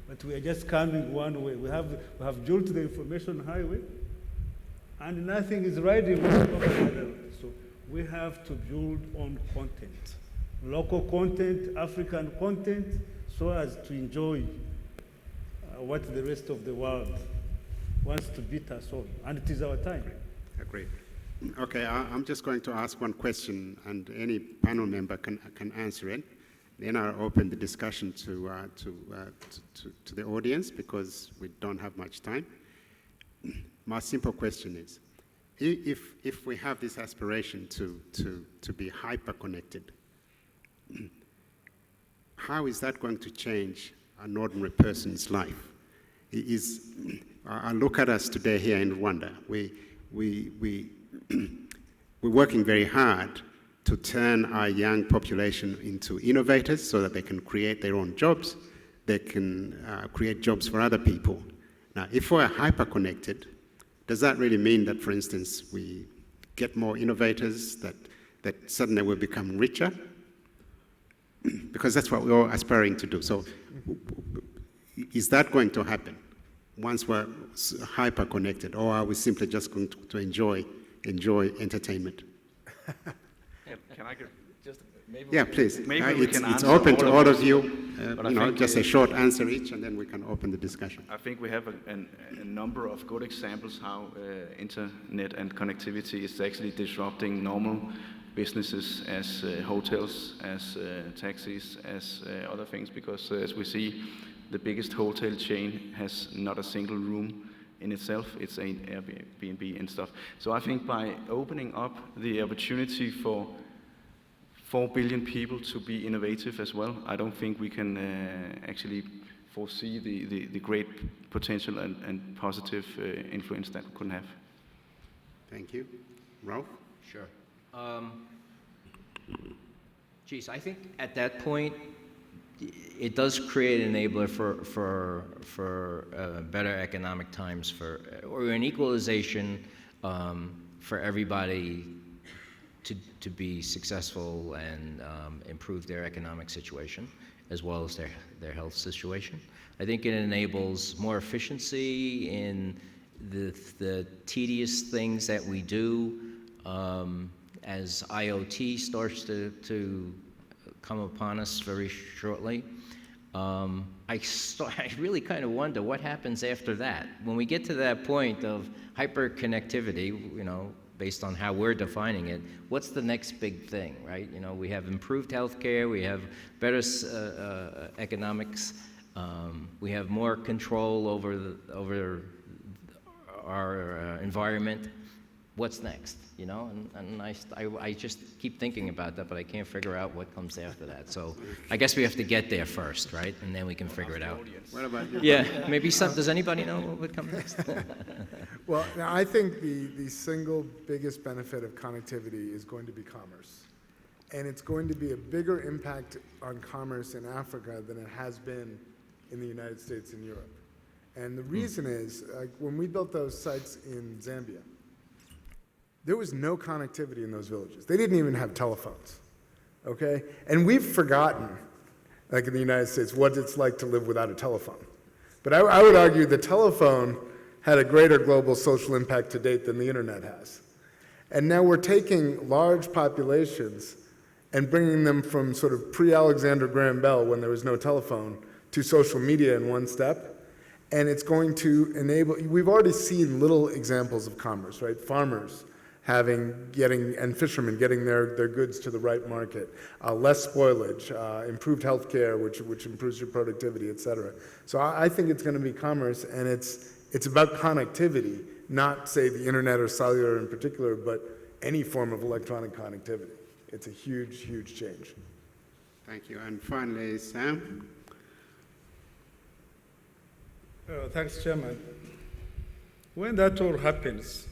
But we are just coming one way. We have built the information highway, and nothing is riding over the other way. So we have to build on content. Local content, African content, so as to enjoy what the rest of the world wants to beat us on. And it is our time. Great. Okay, I'm just going to ask one question, and any panel member can answer it. Then I'll open the discussion to the audience, because we don't have much time. My simple question is, if we have this aspiration to be hyper-connected, how is that going to change an ordinary person's life? I look at us today here in Rwanda. We're working very hard to turn our young population into innovators so that they can create their own jobs, they can create jobs for other people. Now, if we're hyper-connected, does that really mean that, for instance, we get more innovators, that suddenly we become richer? Because that's what we're all aspiring to do. So is that going to happen once we're hyper-connected, or are we simply just going to enjoy entertainment? Can I get just maybe? Yeah, please. Maybe we can it's answer open to all of those. you. But I You know, think just a short answer each, and then we can open the discussion. I think we have a number of good examples how internet and connectivity is actually disrupting normal businesses as hotels, as taxis, as other things, because as we see, the biggest hotel chain has not a single room in itself. It's an Airbnb and stuff. So I think by opening up the opportunity for 4 billion people to be innovative as well, I don't think we can actually foresee the great potential and positive influence that we could have. Thank you. Ralph? Sure. Geez, I think at that point, it does create an enabler for better economic times, or an equalization for everybody to be successful and improve their economic situation as well as their health situation. I think it enables more efficiency in the tedious things that we do as IoT starts to come upon us very shortly. I really kind of wonder what happens after that. When we get to that point of hyperconnectivity, you know, based on how we're defining it, what's the next big thing, right? You know, we have improved healthcare, we have better economics, we have more control over our environment. What's next, you know? And I just keep thinking about that, but I can't figure out what comes after that. So I guess we have to get there first, right? And then we can figure it out. What about you? Yeah, maybe does anybody know what would come next? Well, now I think the single biggest benefit of connectivity is going to be commerce. And it's going to be a bigger impact on commerce in Africa than it has been in the United States and Europe. And the reason is, like, when we built those sites in Zambia, there was no connectivity in those villages. They didn't even have telephones, okay? And we've forgotten, like in the United States, what it's like to live without a telephone. But I would argue the telephone had a greater global social impact to date than the internet has. And now we're taking large populations and bringing them from sort of pre-Alexander Graham Bell, when there was no telephone, to social media in one step. And it's going to enable, we've already seen little examples of commerce, right? Farmers and fishermen getting their goods to the right market, less spoilage, improved healthcare, which improves your productivity, et cetera. So I think it's going to be commerce, and it's about connectivity, not, say, the internet or cellular in particular, but any form of electronic connectivity. It's a huge, huge change. Thank you. And finally, Sam? Thanks, Chairman. When that all happens,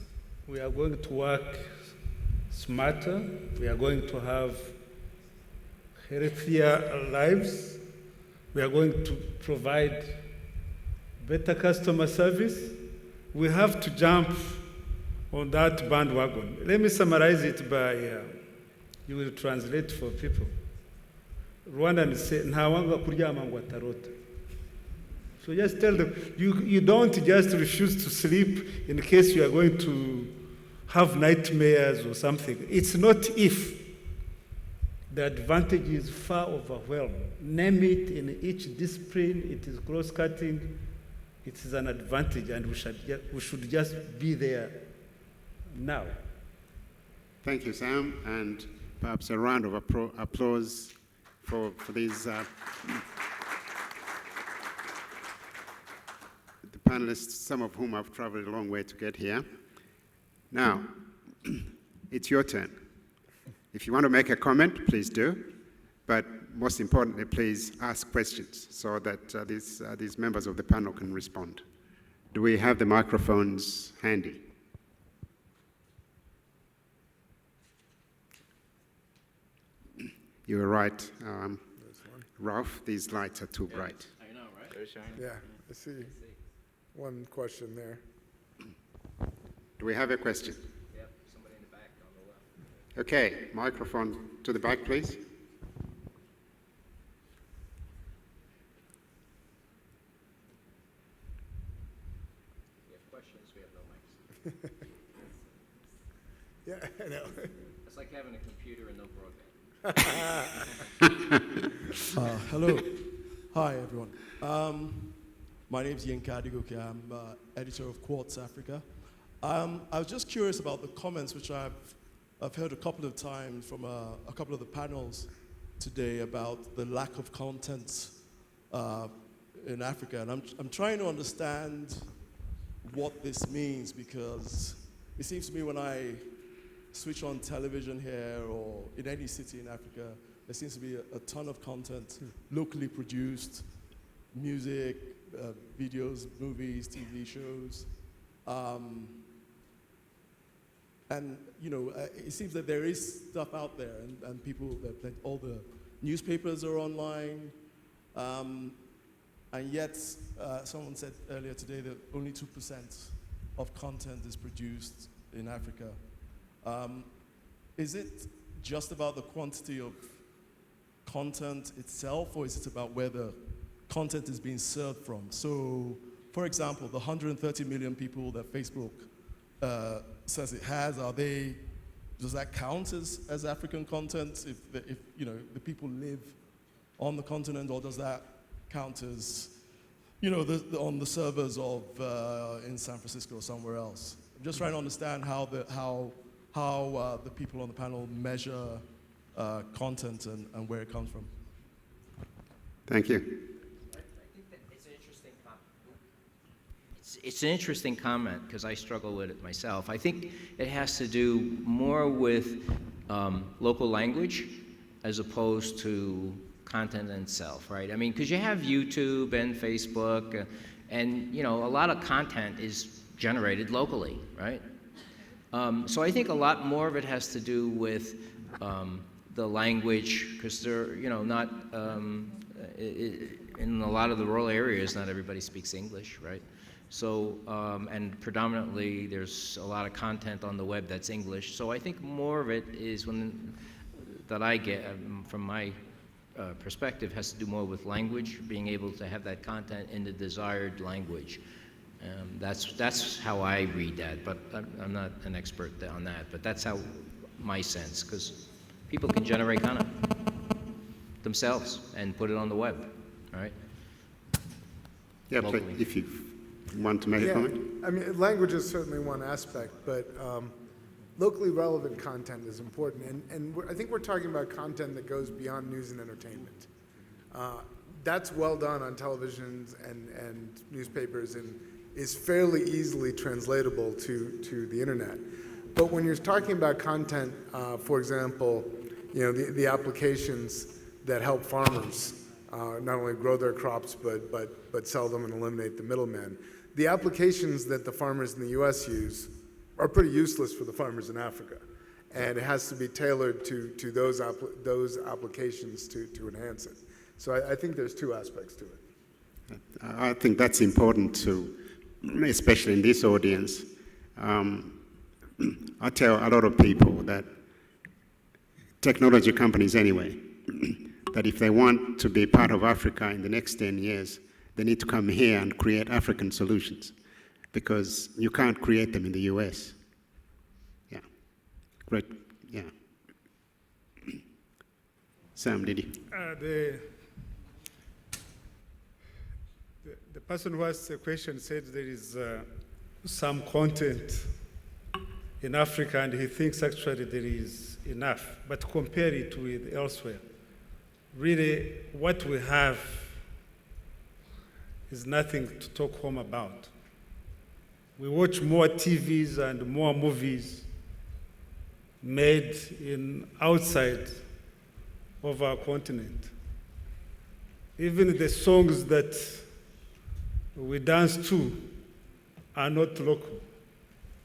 we are going to work smarter, we are going to have healthier lives, we are going to provide better customer service. We have to jump on that bandwagon. Let me summarize it by, you will translate for people. Rwandans say, "Ntawanga kuryama ngo atarota." So just tell them, you don't just refuse to sleep in case you are going to have nightmares or something. It's not if. The advantage is far overwhelming. Name it in each discipline, it is cross-cutting, it is an advantage, and we should just be there now. Thank you, Sam, and perhaps a round of applause for these the panelists, some of whom have traveled a long way to get here. Now, it's your turn. If you want to make a comment, please do, but most importantly, please ask questions so that these members of the panel can respond. Do we have the microphones handy? You were right, Ralph, these lights are too bright. I know, shiny. Yeah, I see one question there. Do we have a question? Yep, somebody in the back on the left. Okay, microphone to the back, please. We have questions, we have no mics. Yeah, I know. It's like having a computer and no broadband. Hello. Hi, everyone. My name is Yinka Adigoke. I'm editor of Quartz Africa. I was just curious about the comments which I've heard a couple of times from a couple of the panels today about the lack of content in Africa. And I'm trying to understand what this means, because it seems to me when I switch on television here or in any city in Africa, there seems to be a ton of content locally produced, music, videos, movies, TV shows. And you know, it seems that there is stuff out there, and people, all the newspapers are online, and yet someone said earlier today that only 2% of content is produced in Africa. Is it just about the quantity of content itself, or is it about where the content is being served from? So, for example, the 130 million people that Facebook says it has, does that count as African content if you know, the people live on the continent, or does that count as, you know, on the servers of in San Francisco or somewhere else? I'm just trying to understand how the people on the panel measure content and where it comes from. Thank you. I think that it's an interesting comment. It's an interesting comment because I struggle with it myself. I think it has to do more with local language as opposed to content itself, right? I mean, because you have YouTube and Facebook, and you know, a lot of content is generated locally, right? So I think a lot more of it has to do with the language, because they're, you know, not in a lot of the rural areas, not everybody speaks English, right? So, and predominantly there's a lot of content on the web that's English. So I think more of it is that I get from my perspective has to do more with language, being able to have that content in the desired language. That's how I read that, but I'm not an expert on that, but that's how my sense, because people can generate content themselves and put it on the web, all right? Yeah, Locally. but if you want to make a comment. I mean, language is certainly one aspect, but locally relevant content is important. And I think we're talking about content that goes beyond news and entertainment. That's well done on televisions and newspapers and is fairly easily translatable to the internet. But when you're talking about content, for example, you know, the applications that help farmers not only grow their crops but sell them and eliminate the middleman, the applications that the farmers in the U.S. use are pretty useless for the farmers in Africa, and it has to be tailored to those applications to enhance it. So I think there's two aspects to it. I think that's important to, especially in this audience. I tell a lot of people that technology companies anyway, that if they want to be part of Africa in the next 10 years, they need to come here and create African solutions, because you can't create them in the US. Yeah, great, yeah. Sam, did you? The person who asked the question said there is some content in Africa, and he thinks actually there is enough, but compare it with elsewhere. Really, what we have is nothing to talk home about. We watch more TVs and more movies made outside of our continent. Even the songs that we dance to are not local.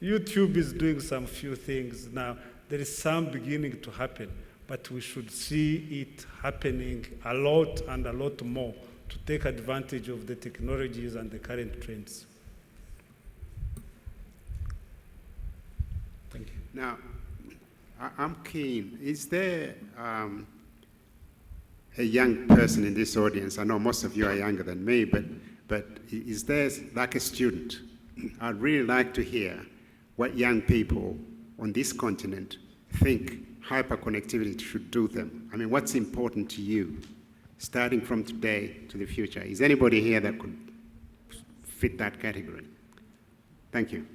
YouTube is doing some few things now. There is some beginning to happen, but we should see it happening a lot and a lot more to take advantage of the technologies and the current trends. Thank you. Now, I'm keen. Is there a young person in this audience? I know most of you are younger than me, but is there like a student? I'd really like to hear what young people on this continent think hyperconnectivity should do them. I mean, what's important to you, starting from today to the future? Is anybody here that could fit that category? Thank you.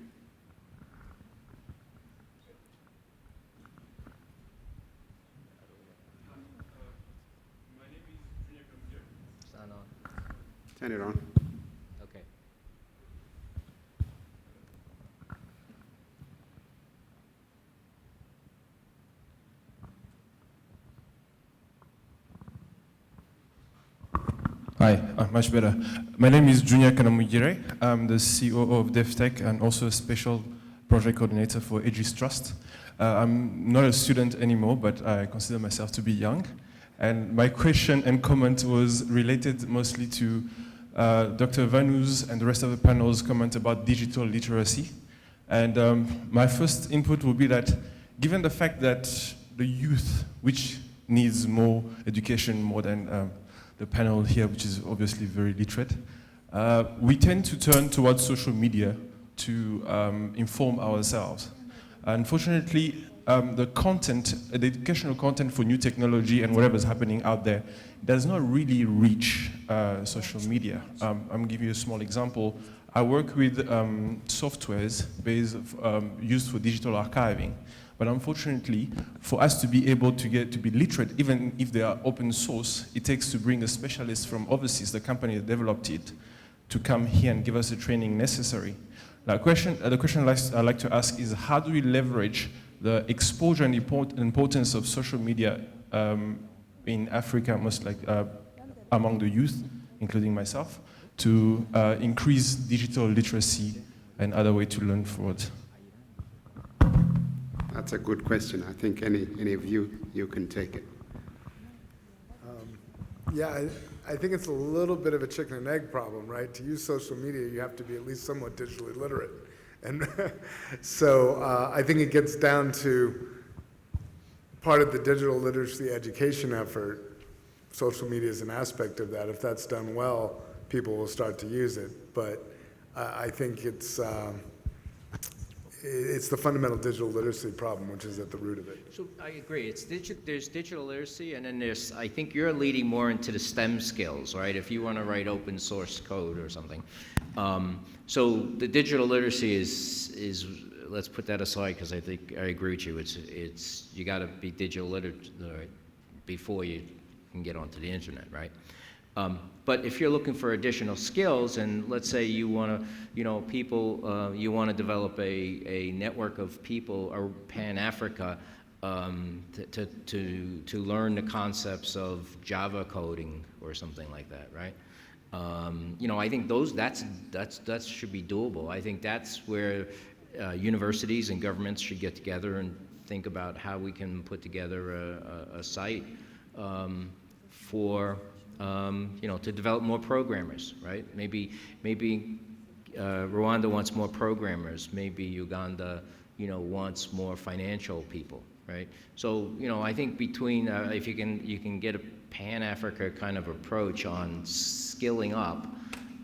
Turn it on. Okay. Hi, much better. My name is Junior Kanamugire. I'm the COO of DevTech and also a special project coordinator for Aegis Trust. I'm not a student anymore, but I consider myself to be young. And my question and comment was related mostly to Dr. Vanu's and the rest of the panel's comment about digital literacy. And my first input would be that given the fact that the youth, which needs more education more than the panel here, which is obviously very literate, we tend to turn towards social media to inform ourselves. Unfortunately, the content, the educational content for new technology and whatever's happening out there does not really reach social media. I'm giving you a small example. I work with softwares used for digital archiving. But unfortunately, for us to be able to get to be literate, even if they are open source, it takes to bring a specialist from overseas, the company that developed it, to come here and give us the training necessary. Now, the question I'd like to ask is, how do we leverage the exposure and importance of social media in Africa, most like among the youth, including myself, to increase digital literacy and other way to learn forward? That's a good question. I think any of you can take it. Yeah, I think it's a little bit of a chicken and egg problem, right? To use social media, you have to be at least somewhat digitally literate. And so I think it gets down to part of the digital literacy education effort. Social media is an aspect of that. If that's done well, people will start to use it. But I think it's the fundamental digital literacy problem, which is at the root of it. So I agree. There's digital literacy, and then there's, I think you're leading more into the STEM skills, right? If you want to write open source code or something. So the digital literacy is let's put that aside, because I think I agree with you. It's you got to be digital literate before you can get onto the internet, right? But if you're looking for additional skills, and let's say you want to, you want to develop a network of people, or Pan-Africa, to learn the concepts of Java coding or something like that, right? I think that should be doable. I think that's where universities and governments should get together and think about how we can put together a site for to develop more programmers, right? Maybe Rwanda wants more programmers. Maybe Uganda, wants more financial people, right? So, I think between if you can get a Pan-Africa kind of approach on skilling up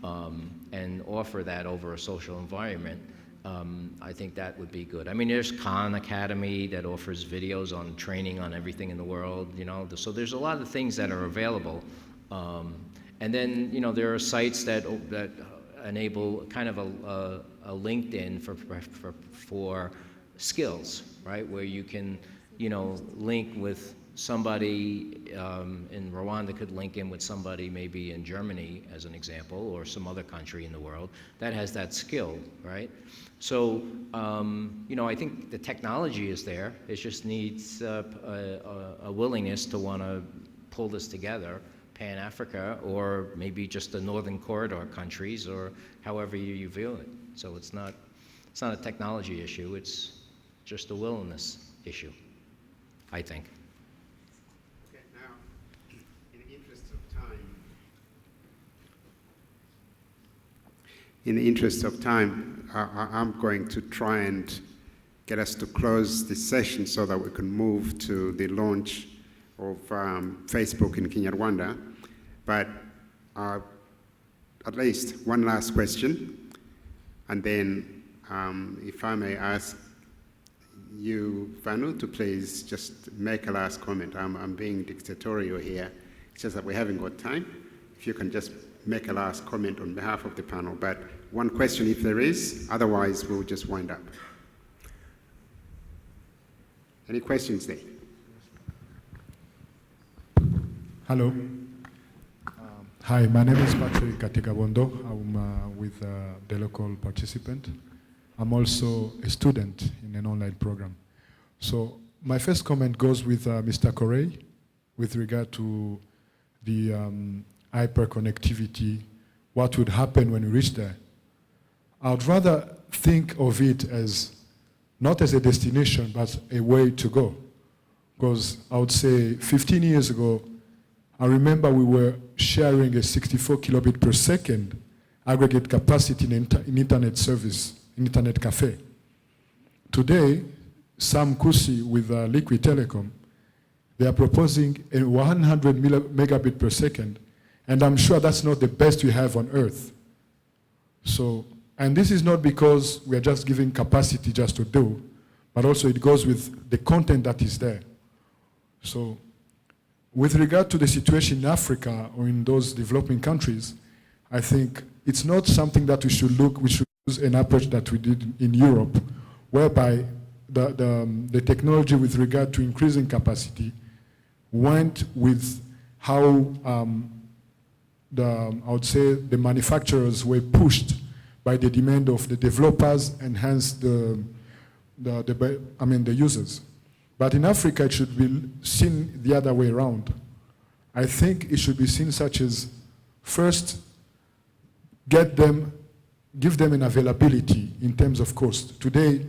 and offer that over a social environment, I think that would be good. I mean, there's Khan Academy that offers videos on training on everything in the world, So there's a lot of things that are available. And then, there are sites that enable kind of a LinkedIn for skills, right? Where you can, link with somebody in Rwanda could link in with somebody maybe in Germany, as an example, or some other country in the world that has that skill, right? So, I think the technology is there. It just needs a willingness to want to pull this together. Pan-Africa, or maybe just the Northern Corridor countries, or however you view it. So it's not a technology issue, it's just a willingness issue, I think. Okay, now, in the interest of time, in the interest of time, I'm going to try and get us to close this session so that we can move to the launch of Facebook in Kinyarwanda. But at least one last question, and then if I may ask you, Vanu, to please just make a last comment. I'm being dictatorial here. It's just that we haven't got time. If you can just make a last comment on behalf of the panel. But one question if there is, otherwise we'll just wind up. Any questions there? Hello. Hi, my name is Patrick Katigabondo. I'm with the local participant. I'm also a student in an online program. So my first comment goes with Mr. Correa with regard to the hyperconnectivity, what would happen when we reach there. I'd rather think of it as not as a destination, but a way to go. Because I would say 15 years ago, I remember we were sharing a 64 kilobit per second aggregate capacity in internet service, in internet cafe. Today, Sam Kusi with Liquid Telecom, they are proposing a 100 megabit per second, and I'm sure that's not the best we have on Earth. So, and this is not because we are just giving capacity just to do, but also it goes with the content that is there. So, with regard to the situation in Africa or in those developing countries, I think it's not something that we should use an approach that we did in Europe, whereby the technology with regard to increasing capacity went with how I would say the manufacturers were pushed by the demand of the developers and hence the users. But in Africa, it should be seen the other way around. I think it should be seen such as, first, give them an availability in terms of cost. Today,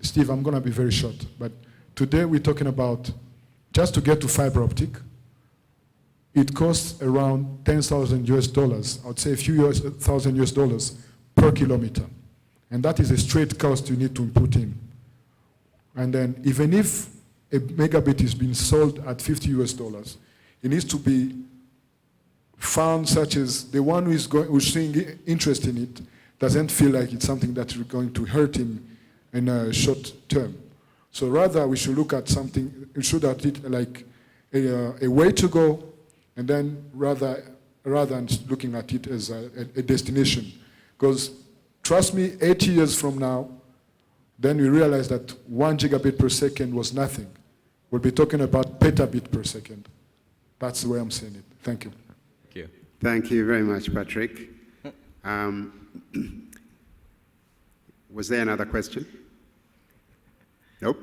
Steve, I'm going to be very short, but today we're talking about just to get to fiber optic, it costs around $10,000 US. I would say a few thousand US per kilometer. And that is a straight cost you need to put in. And then even if a megabit is being sold at $50 US, it needs to be found such as the one who's showing interest in it doesn't feel like it's something that is going to hurt him in a short term. So rather we should look at something, we should at it like a way to go, and then rather than looking at it as a destination. Because trust me, 80 years from now, then we realize that 1 gigabit per second was nothing. We'll be talking about petabit per second. That's the way I'm saying it. Thank you. Thank you. Thank you very much, Patrick. Was there another question? Nope.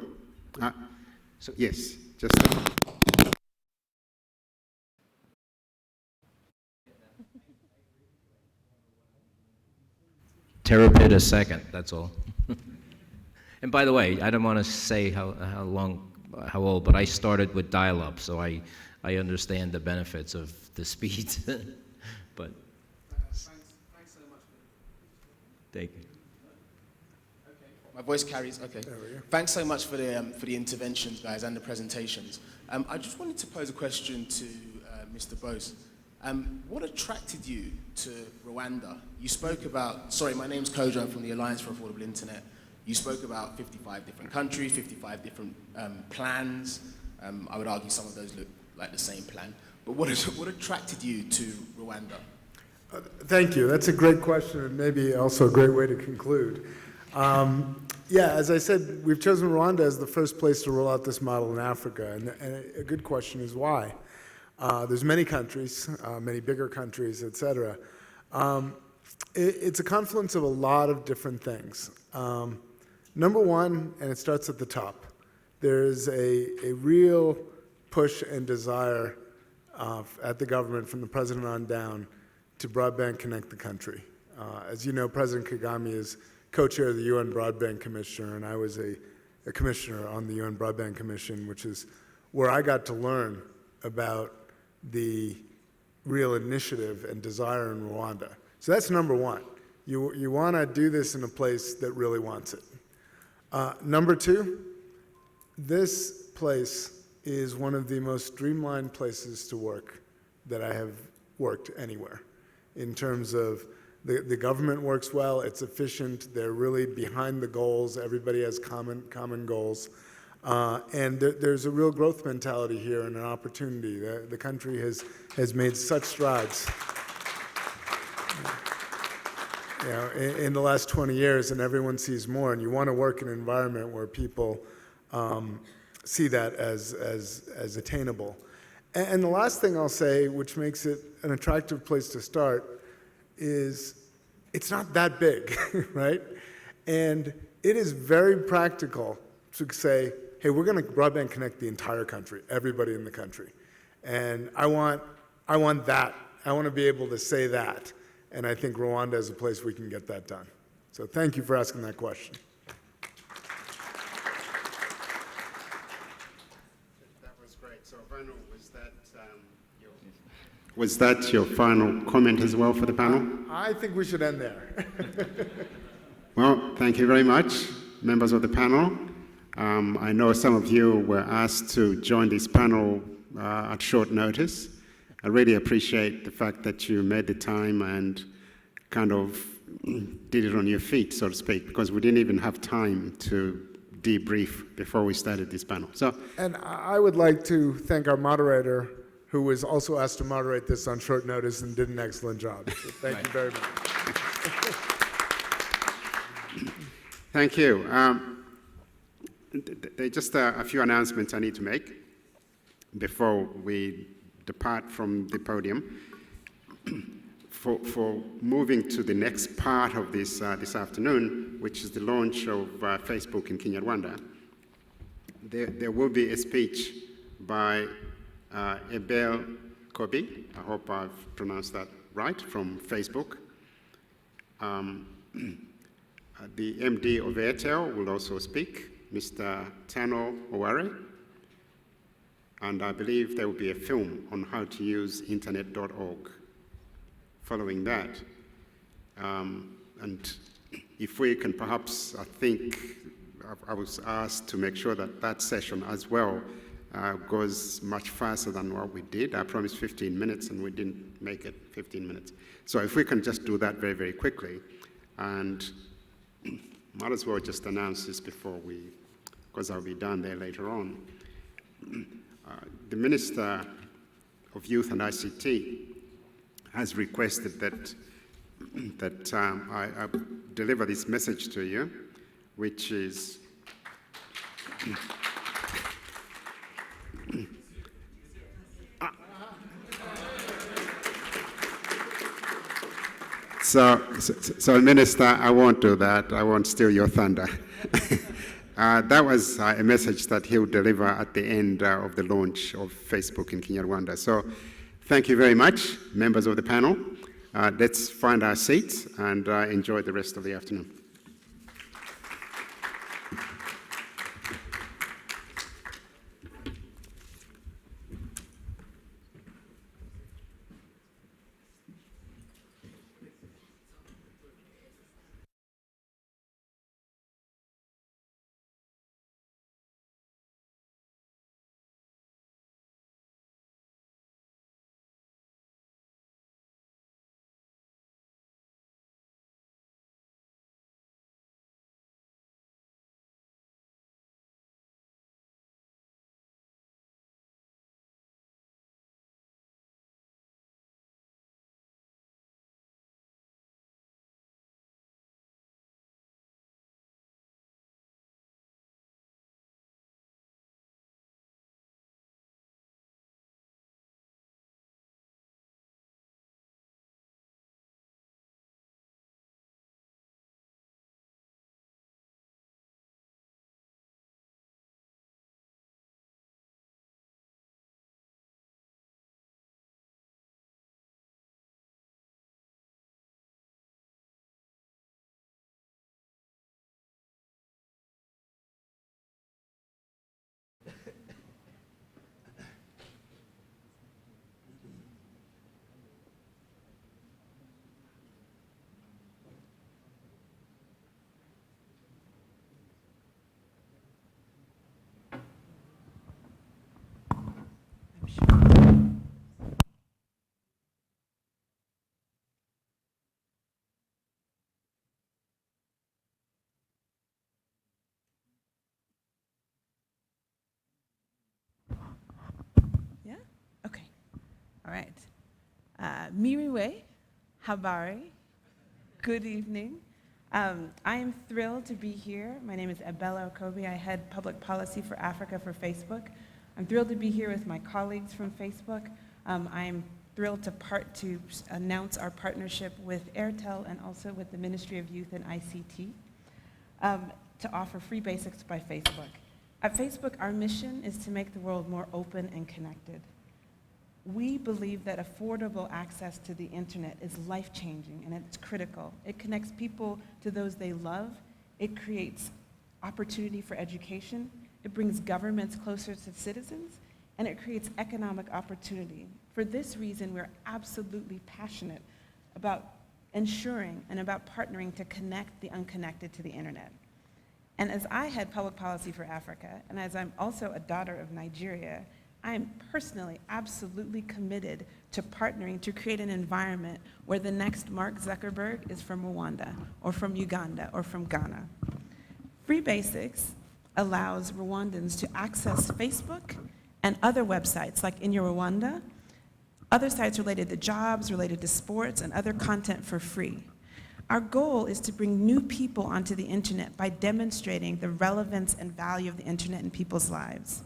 Yes, just. Terabit a second, that's all. And by the way, I don't want to say how old, but I started with dial-up, so I understand the benefits of the speed. But thanks so much. thank you. Okay. My voice carries. Okay. Thanks so much for the interventions, guys, and the presentations. I just wanted to pose a question to Mr. Bose. What attracted you to Rwanda? You spoke about. Sorry, my name's Kojo. I'm from the Alliance for Affordable Internet. You spoke about 55 different countries, 55 different plans. I would argue some of those look like the same plan. But what attracted you to Rwanda? Thank you. That's a great question, and maybe also a great way to conclude. Yeah, as I said, we've chosen Rwanda as the first place to roll out this model in Africa, and a good question is why. There's many countries, many bigger countries, et cetera. It's a confluence of a lot of different things. Number one, and it starts at the top, there's a real push and desire at the government from the president on down to broadband connect the country. As you know, President Kagame is co-chair of the UN Broadband Commissioner, and I was a commissioner on the UN Broadband Commission, which is where I got to learn about the real initiative and desire in Rwanda. So that's number one. You want to do this in a place that really wants it. Number two, this place is one of the most streamlined places to work that I have worked anywhere. In terms of the government works well, it's efficient, they're really behind the goals, everybody has common goals. And there's a real growth mentality here and an opportunity. The country has made such strides in the last 20 years, and everyone sees more, and you want to work in an environment where people see that as attainable. And the last thing I'll say, which makes it an attractive place to start, is it's not that big, right? And it is very practical to say, hey, we're going to broadband connect the entire country, everybody in the country. And I want that. I want to be able to say that. And I think Rwanda is a place we can get that done. So thank you for asking that question. That was great. So Vanu, was that your final comment as well for the panel? I think we should end there. Well, thank you very much, members of the panel. I know some of you were asked to join this panel at short notice. I really appreciate the fact that you made the time and kind of did it on your feet, so to speak, because we didn't even have time to debrief before we started this panel. And I would like to thank our moderator, who was also asked to moderate this on short notice and did an excellent job. So thank you very much. Thank you. There are just a few announcements I need to make before we depart from the podium. For moving to the next part of this afternoon, which is the launch of Facebook in Kinyarwanda, there will be a speech by Ebel Kobi, I hope I've pronounced that right, from Facebook. The MD of Airtel will also speak, Mr. Tano Oware, and I believe there will be a film on how to use internet.org following that. And if we can perhaps, I think I was asked to make sure that that session as well goes much faster than what we did. I promised 15 minutes and we didn't make it 15 minutes. So if we can just do that very, very quickly, and might as well just announce this before because I'll be done there later on. The Minister of Youth and ICT has requested that I deliver this message to you, which is So, Minister, I won't do that. I won't steal your thunder. That was a message that he'll deliver at the end of the launch of Facebook in Kinyarwanda. So thank you very much, members of the panel. Let's find our seats and enjoy the rest of the afternoon. Miriwe, habari, good evening. I am thrilled to be here. My name is Abella Okobi. I head public policy for Africa for Facebook. I'm thrilled to be here with my colleagues from Facebook. I'm thrilled to announce our partnership with Airtel and also with the Ministry of Youth and ICT to offer free basics by Facebook. At Facebook, our mission is to make the world more open and connected. We believe that affordable access to the internet is life-changing and it's critical. It connects people to those they love. It creates opportunity for education. It brings governments closer to citizens, and it creates economic opportunity. For this reason, we're absolutely passionate about ensuring and about partnering to connect the unconnected to the internet. And as I head public policy for Africa, and as I'm also a daughter of Nigeria, I am personally absolutely committed to partnering to create an environment where the next Mark Zuckerberg is from Rwanda, or from Uganda, or from Ghana. Free Basics allows Rwandans to access Facebook and other websites like In Your Rwanda, other sites related to jobs, related to sports, and other content for free. Our goal is to bring new people onto the internet by demonstrating the relevance and value of the internet in people's lives.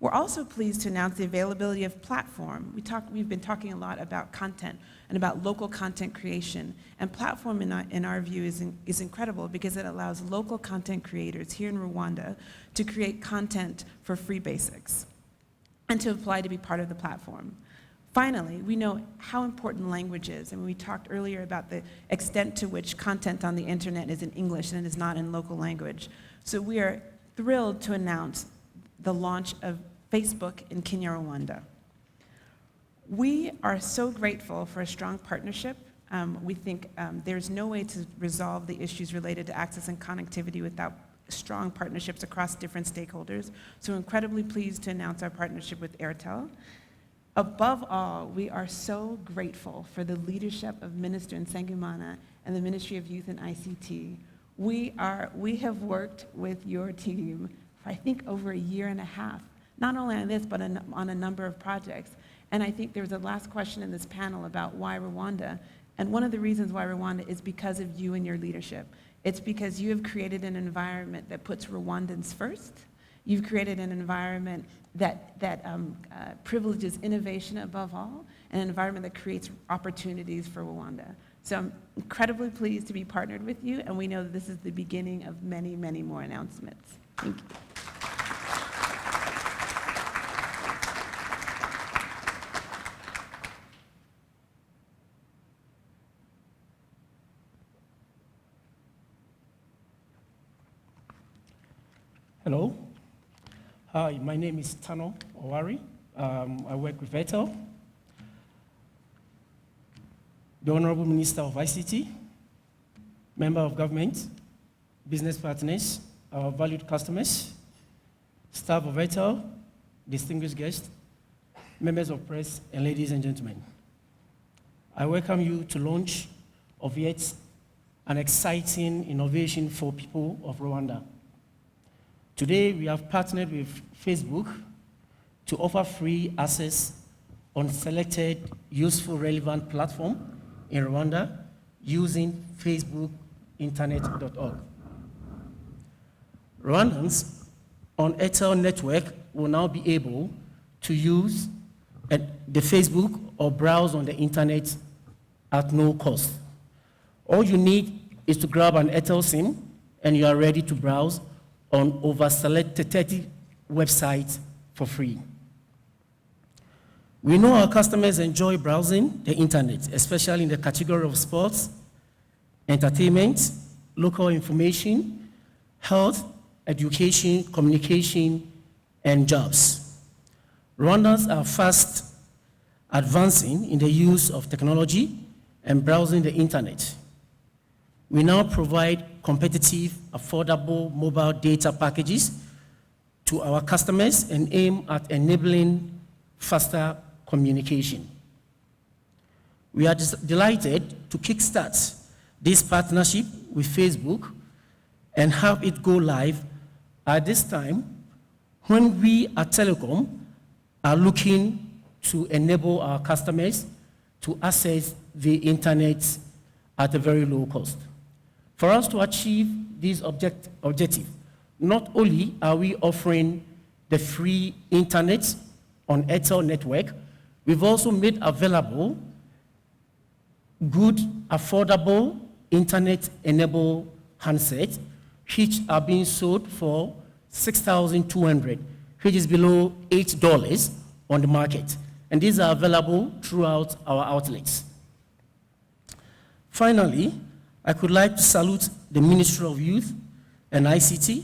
We're also pleased to announce the availability of Platform. We've been talking a lot about content and about local content creation. And Platform, in our view, is incredible because it allows local content creators here in Rwanda to create content for Free Basics and to apply to be part of the platform. Finally, we know how important language is, and we talked earlier about the extent to which content on the internet is in English and it is not in local language. So we are thrilled to announce the launch of Facebook in Kinyarwanda. We are so grateful for a strong partnership. We think there's no way to resolve the issues related to access and connectivity without strong partnerships across different stakeholders. So we're incredibly pleased to announce our partnership with Airtel. Above all, we are so grateful for the leadership of Minister Nsengimana and the Ministry of Youth and ICT. We have worked with your team for I think over a year and a half, not only on this, but on a number of projects. And I think there was a last question in this panel about why Rwanda. And one of the reasons why Rwanda is because of you and your leadership. It's because you have created an environment that puts Rwandans first. You've created an environment that privileges innovation above all, and an environment that creates opportunities for Rwanda. So I'm incredibly pleased to be partnered with you, and we know that this is the beginning of many, many more announcements. Thank you. Hello. Hi, my name is Tano Owari. I work with Airtel. The Honorable Minister of ICT, Member of Government, business partners, our valued customers, staff of Airtel, distinguished guests, members of press, and ladies and gentlemen. I welcome you to launch of yet an exciting innovation for people of Rwanda. Today, we have partnered with Facebook to offer free access on selected useful, relevant platform in Rwanda using facebookinternet.org. Rwandans on Airtel network will now be able to use the Facebook or browse on the internet at no cost. All you need is to grab an Airtel SIM and you are ready to browse on over selected 30 websites for free. We know our customers enjoy browsing the internet, especially in the category of sports, entertainment, local information, health, education, communication, and jobs. Rwandans are fast advancing in the use of technology and browsing the internet. We now provide competitive, affordable mobile data packages to our customers and aim at enabling faster communication. We are delighted to kickstart this partnership with Facebook and have it go live at this time when we at Telecom are looking to enable our customers to access the internet at a very low cost. For us to achieve this objective, not only are we offering the free internet on Airtel network, we've also made available good, affordable, internet-enabled handsets, which are being sold for $6,200, which is below $8 on the market. And these are available throughout our outlets. Finally, I could like to salute the Ministry of Youth and ICT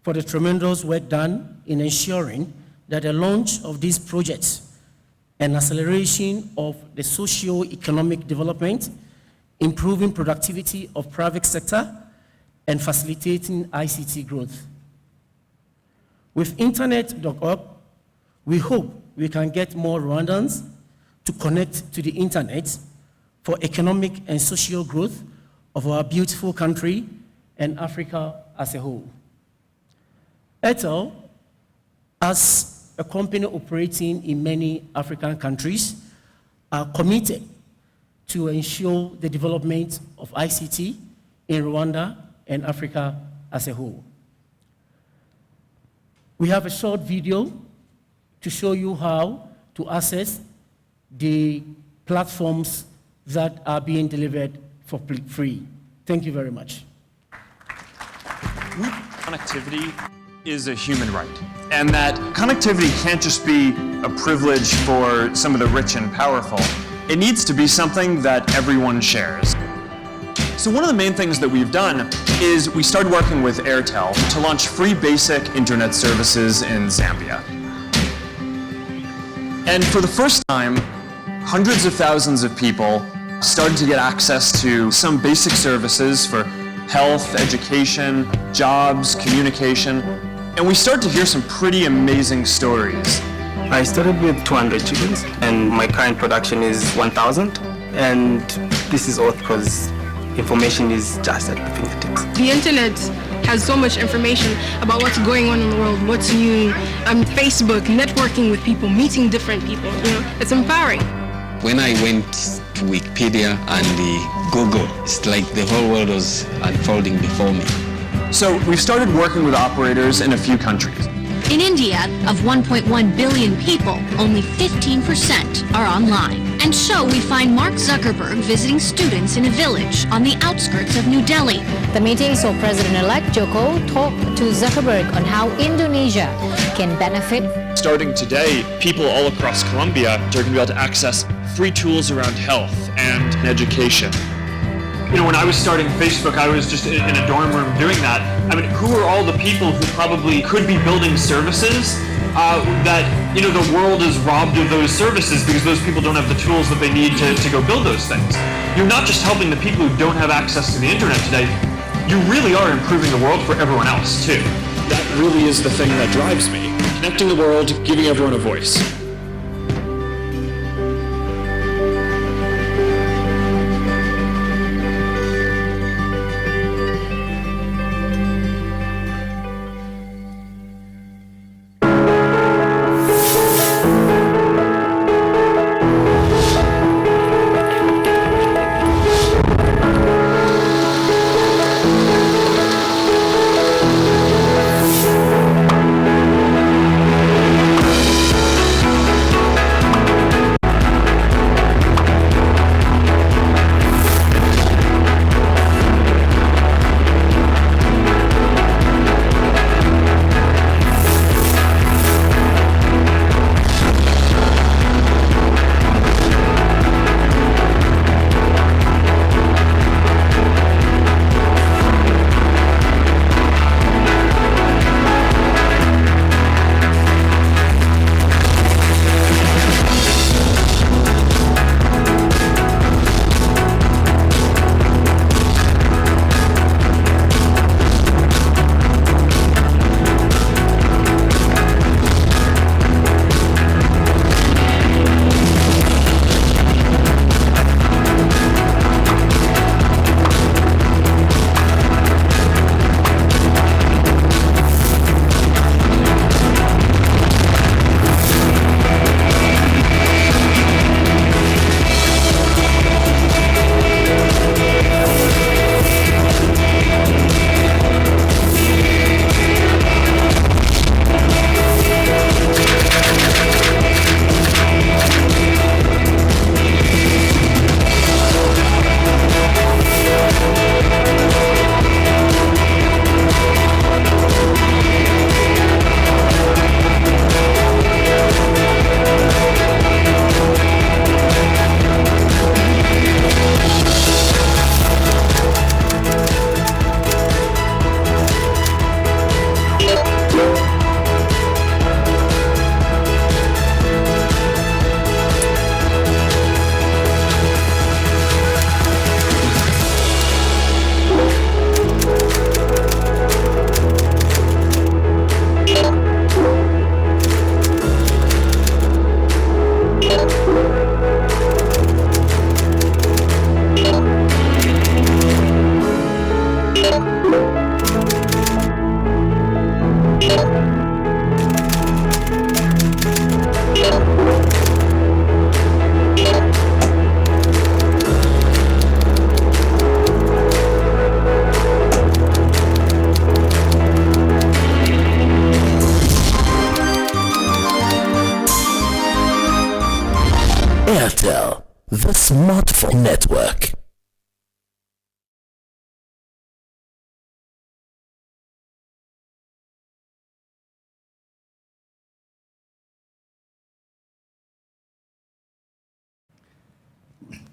for the tremendous work done in ensuring that the launch of these projects and acceleration of the socio-economic development, improving productivity of private sector, and facilitating ICT growth. With internet.org, we hope we can get more Rwandans to connect to the internet for economic and social growth of our beautiful country and Africa as a whole. Airtel, as a company operating in many African countries, are committed to ensure the development of ICT in Rwanda and Africa as a whole. We have a short video to show you how to access the platforms that are being delivered for free. Thank you very much. Connectivity is a human right, and that connectivity can't just be a privilege for some of the rich and powerful. It needs to be something that everyone shares. So one of the main things that we've done is we started working with Airtel to launch free basic internet services in Zambia. And for the first time, hundreds of thousands of people started to get access to some basic services for health, education, jobs, communication, and we started to hear some pretty amazing stories. I started with 200 chickens, and my current production is 1,000, and this is all because information is just at the fingertips. The internet has so much information about what's going on in the world, what's new. Facebook, networking with people, meeting different people, it's empowering. When I went to Wikipedia and Google, it's like the whole world was unfolding before me. So we've started working with operators in a few countries. In India, of 1.1 billion people, only 15% are online. And so we find Mark Zuckerberg visiting students in a village on the outskirts of New Delhi. The meeting saw President-elect Joko talk to Zuckerberg on how Indonesia can benefit. Starting today, people all across Colombia are going to be able to access free tools around health and education. When I was starting Facebook, I was just in a dorm room doing that. I mean, who are all the people who probably could be building services that, the world is robbed of those services because those people don't have the tools that they need to go build those things? You're not just helping the people who don't have access to the internet today, you really are improving the world for everyone else, too. That really is the thing that drives me. Connecting the world, giving everyone a voice.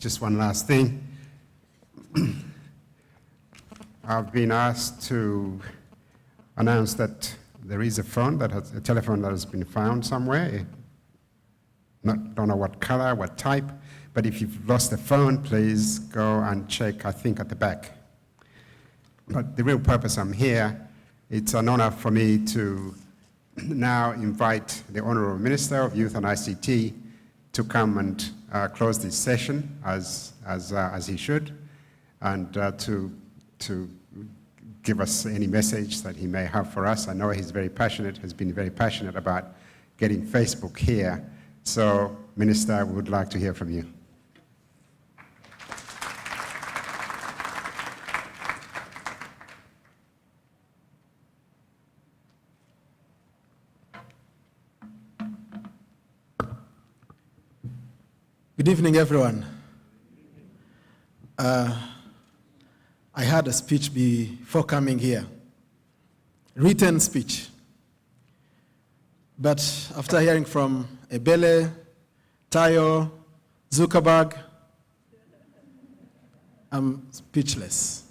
just one last thing. I've been asked to announce that there is a telephone that has been found somewhere. Don't know what color, what type, but if you've lost the phone, please go and check, I think, at the back. But the real purpose I'm here, it's an honor for me to now invite the Honorable Minister of Youth and ICT to come and close this session as he should, and to give us any message that he may have for us. I know he's very passionate, has been very passionate about getting Facebook here. So, Minister, we would like to hear from you. Good evening, everyone. I had a speech before coming here, written speech. But after hearing from Ebele, Tayo, Zuckerberg, I'm speechless.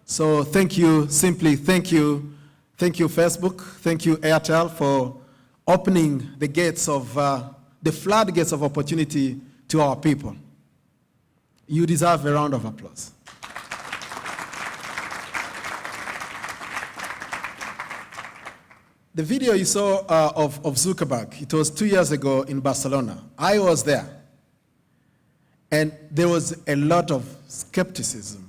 So thank you, simply thank you Facebook, thank you Airtel for opening the gates of, the floodgates of opportunity to our people. You deserve a round of applause. The video you saw of Zuckerberg, it was 2 years ago in Barcelona. I was there. And there was a lot of skepticism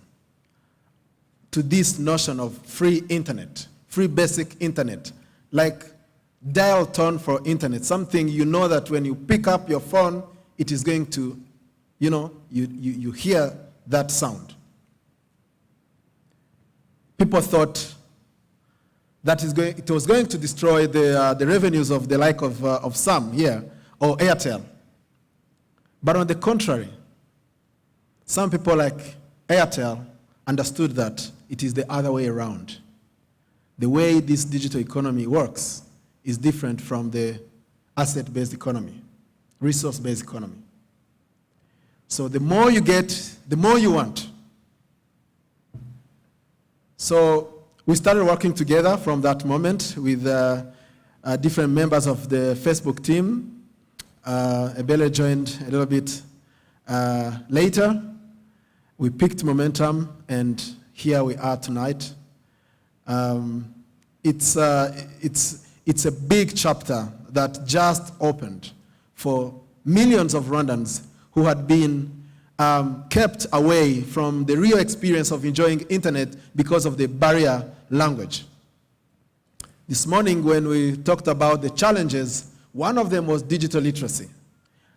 to this notion of free internet, free basic internet, like dial tone for internet, something you know that when you pick up your phone, it is going to, you hear that sound. People thought that it was going to destroy the revenues of the like of Sam here, or Airtel. But on the contrary, some people like Airtel understood that it is the other way around. The way this digital economy works is different from the asset-based economy, resource-based economy. So the more you get, the more you want. So we started working together from that moment with different members of the Facebook team. Ebele joined a little bit later. We picked momentum, and here we are tonight. It's a big chapter that just opened for millions of Rwandans who had been kept away from the real experience of enjoying internet because of the barrier language. This morning when we talked about the challenges, one of them was digital literacy.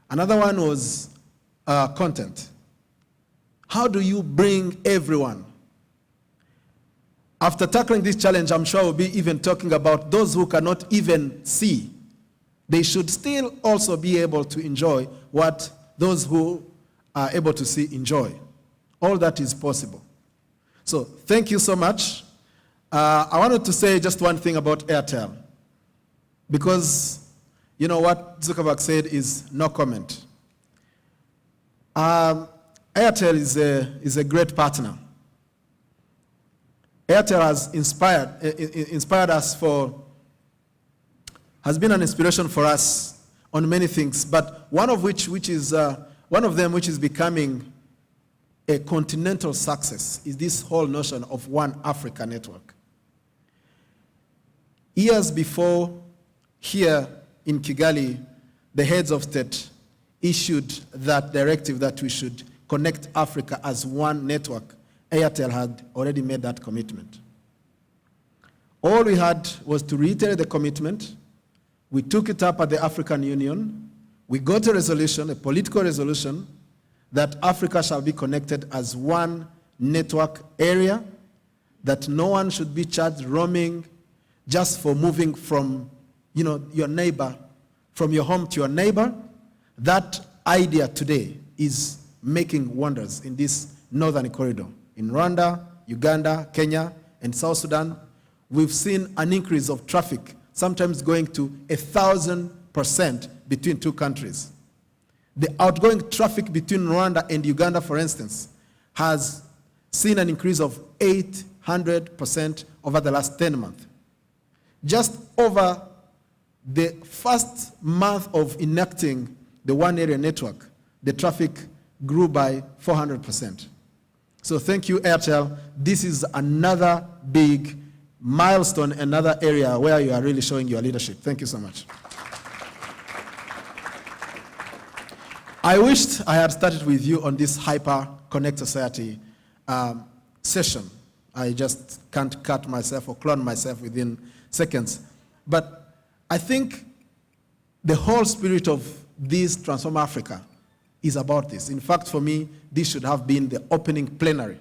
Another one was content. How do you bring everyone? After tackling this challenge, I'm sure we'll be even talking about those who cannot even see. They should still also be able to enjoy what those who are able to see enjoy. All that is possible. So thank you so much. I wanted to say just one thing about Airtel, because you know what Zuckerberg said is no comment. Airtel is a great partner. Airtel has inspired us has been an inspiration for us on many things, but one of them which is becoming a continental success is this whole notion of One Africa network. Years before, here in Kigali, the heads of state issued that directive that we should connect Africa as one network. Airtel had already made that commitment. All we had was to reiterate the commitment. We took it up at the African Union. We got a resolution, a political resolution, that Africa shall be connected as one network area, that no one should be charged roaming just for moving from your neighbor, from your home to your neighbor. That idea today is making wonders in this northern corridor. In Rwanda, Uganda, Kenya, and South Sudan, we've seen an increase of traffic, sometimes going to 1,000% between two countries. The outgoing traffic between Rwanda and Uganda, for instance, has seen an increase of 800% over the last 10 months. Just over the first month of enacting the one area network, the traffic grew by 400%. So thank you, Airtel. This is another big milestone, another area where you are really showing your leadership. Thank you so much. I wished I had started with you on this Hyper Connect Society session. I just can't cut myself or clone myself within seconds. But I think the whole spirit of this Transform Africa is about this. In fact, for me, this should have been the opening plenary.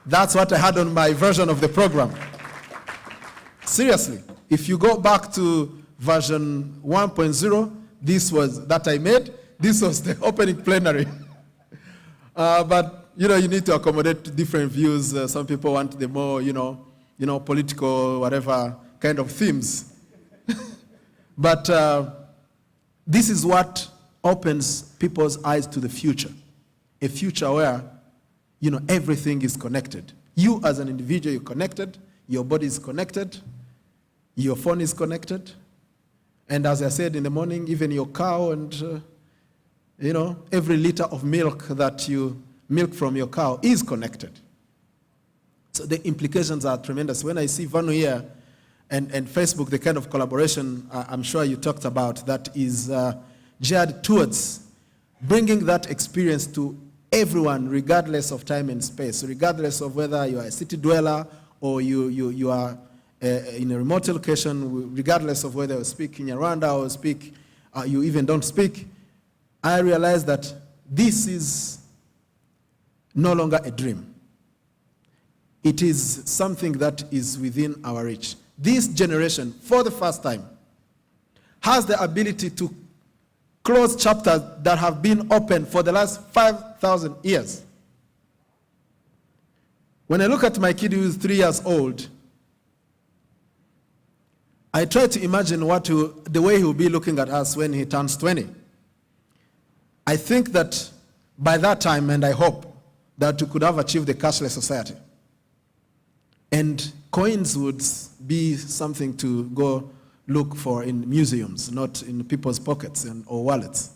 That's what I had on my version of the program. Seriously, if you go back to version 1.0, this was that I made. This was the opening plenary. But you need to accommodate different views. Some people want the more, political, whatever kind of themes. But this is what opens people's eyes to the future. A future where, everything is connected. You as an individual, you're connected. Your body is connected. Your phone is connected. And as I said in the morning, even your cow and, every liter of milk that you milk from your cow is connected. So the implications are tremendous. When I see Vanu here and Facebook, the kind of collaboration I'm sure you talked about that is geared towards bringing that experience to everyone, regardless of time and space, regardless of whether you are a city dweller or you are in a remote location, regardless of whether you speak in Rwanda or you even don't speak. I realize that this is no longer a dream. It is something that is within our reach. This generation, for the first time, has the ability to close chapters that have been open for the last 5,000 years. When I look at my kid who is 3 years old, I try to imagine the way he will be looking at us when he turns 20. I think that by that time, and I hope, that we could have achieved the cashless society. And coins would be something to go look for in museums, not in people's pockets or wallets.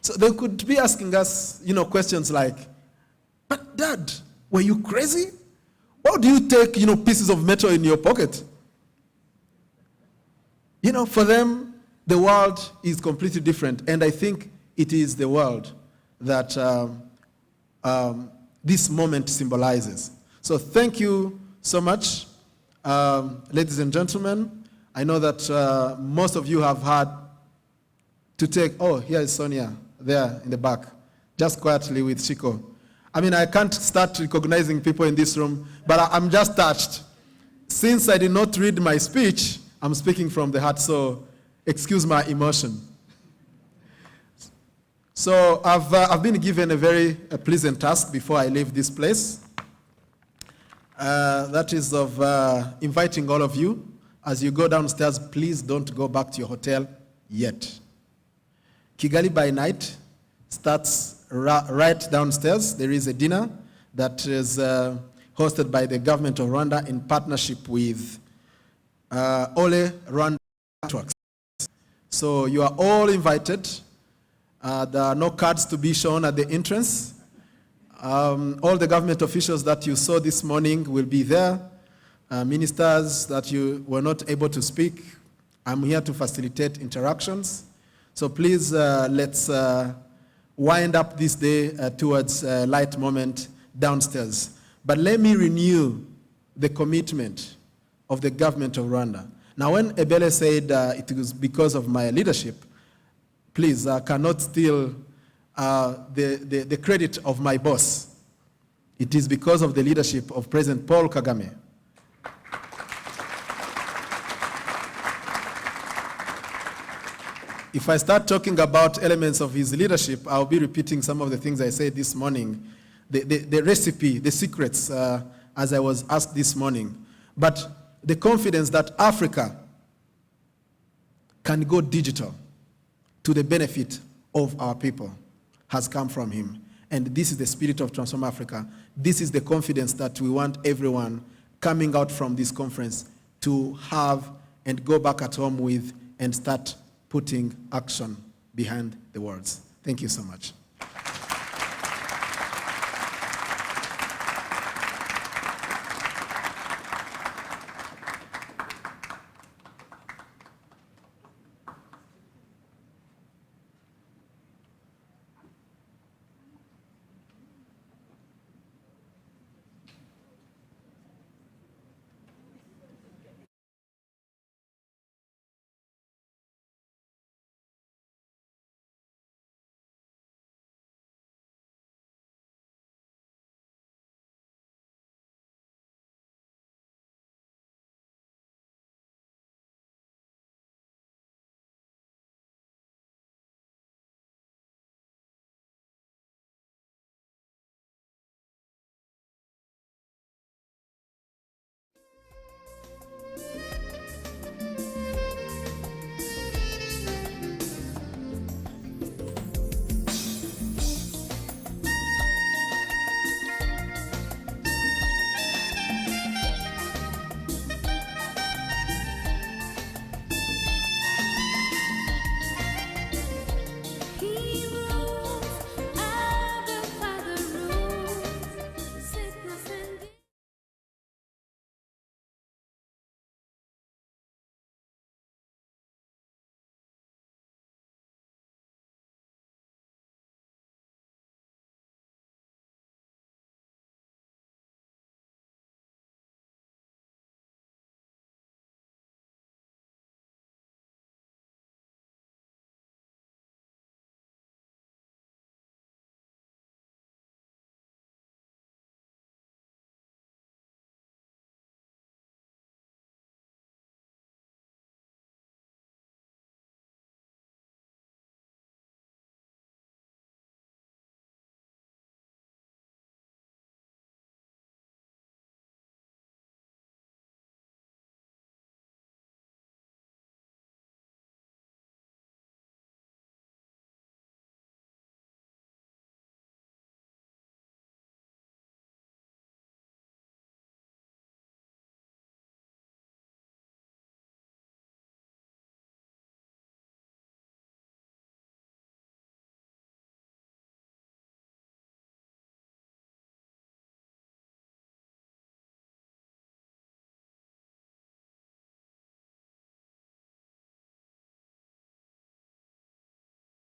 So they could be asking us, questions like, but Dad, were you crazy? Why do you take, pieces of metal in your pocket? For them, the world is completely different. And I think it is the world that this moment symbolizes. So thank you so much, ladies and gentlemen. I know that most of you have had to take, here is Sonia, there in the back, just quietly with Chico. I can't start recognizing people in this room, but I'm just touched. Since I did not read my speech, I'm speaking from the heart, so excuse my emotion. So I've been given a very pleasant task before I leave this place. That is of inviting all of you. As you go downstairs, please don't go back to your hotel yet. Kigali by Night starts right downstairs. There is a dinner that is hosted by the government of Rwanda in partnership with Ole Rwanda Networks. So you are all invited. There are no cards to be shown at the entrance. All the government officials that you saw this morning will be there. Ministers that you were not able to speak, I'm here to facilitate interactions. So please, let's wind up this day towards a light moment downstairs. But let me renew the commitment of the government of Rwanda. Now, when Ebele said it was because of my leadership, please, I cannot steal the credit of my boss. It is because of the leadership of President Paul Kagame. If I start talking about elements of his leadership, I'll be repeating some of the things I said this morning, the recipe, the secrets, as I was asked this morning. But the confidence that Africa can go digital to the benefit of our people has come from him. And this is the spirit of Transform Africa. This is the confidence that we want everyone coming out from this conference to have and go back at home with and start putting action behind the words. Thank you so much.